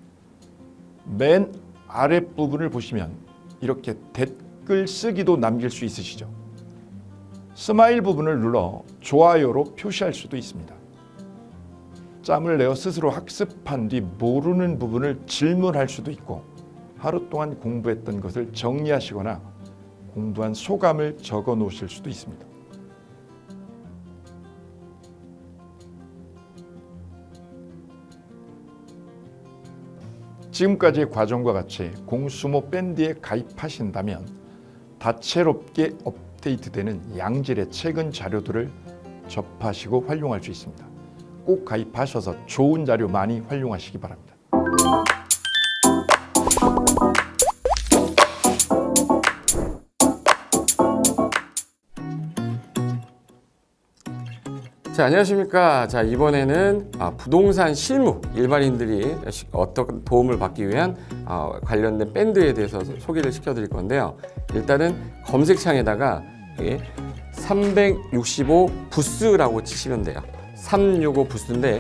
맨 아랫부분을 보시면 이렇게 댓글 쓰기도 남길 수 있으시죠. 스마일 부분을 눌러 좋아요로 표시할 수도 있습니다. 짬을 내어 스스로 학습한 뒤 모르는 부분을 질문할 수도 있고 하루 동안 공부했던 것을 정리하시거나 공부한 소감을 적어 놓으실 수도 있습니다. 지금까지의 과정과 같이 공수모 밴드에 가입하신다면 다채롭게 업데이트되는 양질의 최근 자료들을 접하시고 활용할 수 있습니다. 꼭 가입하셔서 좋은 자료 많이 활용하시기 바랍니다. 자, 안녕하십니까. 자, 이번에는 부동산 실무 일반인들이 어떤 도움을 받기 위한 관련된 밴드에 대해서 소개를 시켜드릴 건데요. 일단은 검색창에다가 365 부스라고 치시면 돼요. 365 부스인데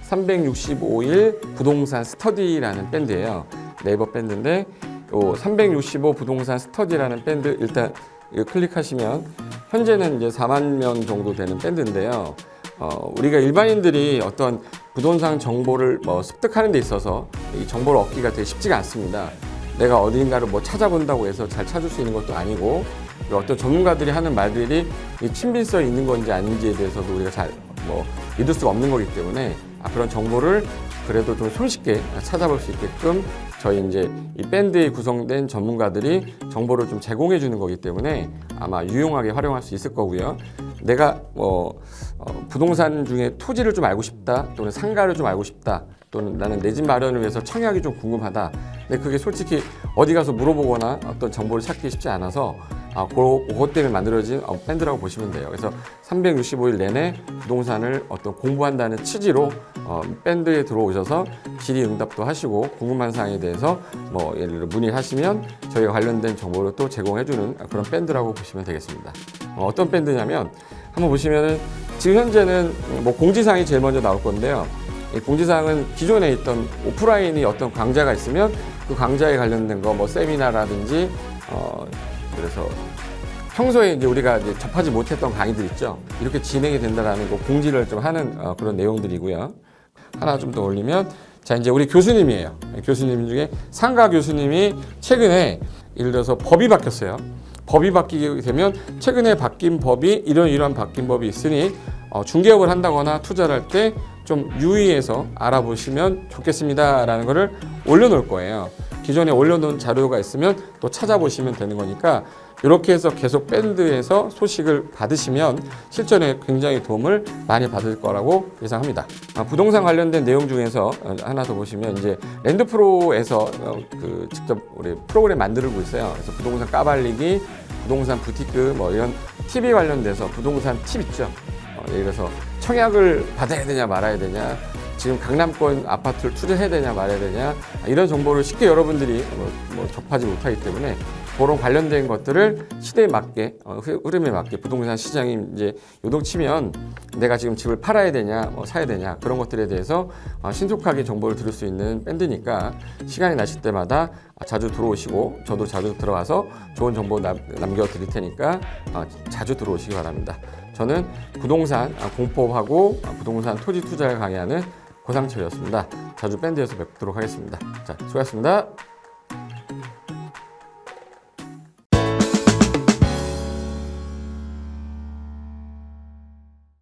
365일 부동산 스터디라는 밴드예요. 네이버 밴드인데 365 부동산 스터디라는 밴드 일단 클릭하시면 현재는 이제 4만 명 정도 되는 밴드인데요. 우리가 일반인들이 어떤 부동산 정보를 습득하는 데 있어서 이 정보를 얻기가 되게 쉽지가 않습니다. 내가 어딘가를 찾아본다고 해서 잘 찾을 수 있는 것도 아니고 어떤 전문가들이 하는 말들이 친밀성이 있는 건지 아닌지에 대해서도 우리가 잘 믿을 수가 없는 거기 때문에 그런 정보를 그래도 좀 손쉽게 찾아볼 수 있게끔 저희 이제 이 밴드에 구성된 전문가들이 정보를 좀 제공해 주는 거기 때문에 아마 유용하게 활용할 수 있을 거고요. 내가 부동산 중에 토지를 좀 알고 싶다, 또는 상가를 좀 알고 싶다, 또는 나는 내 집 마련을 위해서 청약이 좀 궁금하다. 근데 그게 솔직히 어디 가서 물어보거나 어떤 정보를 찾기 쉽지 않아서 그것 때문에 만들어진 밴드라고 보시면 돼요. 그래서 365일 내내 부동산을 어떤 공부한다는 취지로 밴드에 들어오셔서 질의응답도 하시고 궁금한 사항에 대해서 뭐 예를 들어 문의를 하시면 저희가 관련된 정보를 또 제공해주는 그런 밴드라고 보시면 되겠습니다. 어떤 밴드냐면 한번 보시면은 지금 현재는 뭐 공지사항이 제일 먼저 나올 건데요. 이 공지사항은 기존에 있던 오프라인이 어떤 강좌가 있으면 그 강좌에 관련된 거 뭐 세미나라든지 그래서 평소에 이제 우리가 이제 접하지 못했던 강의들 있죠. 이렇게 진행이 된다라는 거 공지를 좀 하는 그런 내용들이고요. 하나 좀 더 올리면 자 이제 우리 교수님이에요. 교수님 중에 상가 교수님이 최근에 예를 들어서 법이 바뀌었어요. 법이 바뀌게 되면 최근에 바뀐 법이 이런 바뀐 법이 있으니 중개업을 한다거나 투자를 할 때 좀 유의해서 알아보시면 좋겠습니다라는 거를 올려놓을 거예요. 기존에 올려놓은 자료가 있으면 또 찾아보시면 되는 거니까 이렇게 해서 계속 밴드에서 소식을 받으시면 실전에 굉장히 도움을 많이 받을 거라고 예상합니다. 부동산 관련된 내용 중에서 하나 더 보시면 이제 랜드프로에서 직접 우리 프로그램 만들고 있어요. 그래서 부동산 까발리기, 부동산 부티크 뭐 이런 TV 관련돼서 부동산 팁 있죠. 예를 들어서 청약을 받아야 되냐 말아야 되냐, 지금 강남권 아파트를 투자해야 되냐 말아야 되냐 이런 정보를 쉽게 여러분들이 접하지 못하기 때문에 그런 관련된 것들을 시대에 맞게 흐름에 맞게 부동산 시장이 이제 요동치면 내가 지금 집을 팔아야 되냐 사야 되냐 그런 것들에 대해서 신속하게 정보를 들을 수 있는 밴드니까 시간이 나실 때마다 자주 들어오시고 저도 자주 들어와서 좋은 정보 남겨드릴 테니까 자주 들어오시기 바랍니다. 저는 부동산 공법하고 부동산 토지 투자를 강의하는 고상철이었습니다. 자주 밴드에서 뵙도록 하겠습니다. 자, 수고하셨습니다.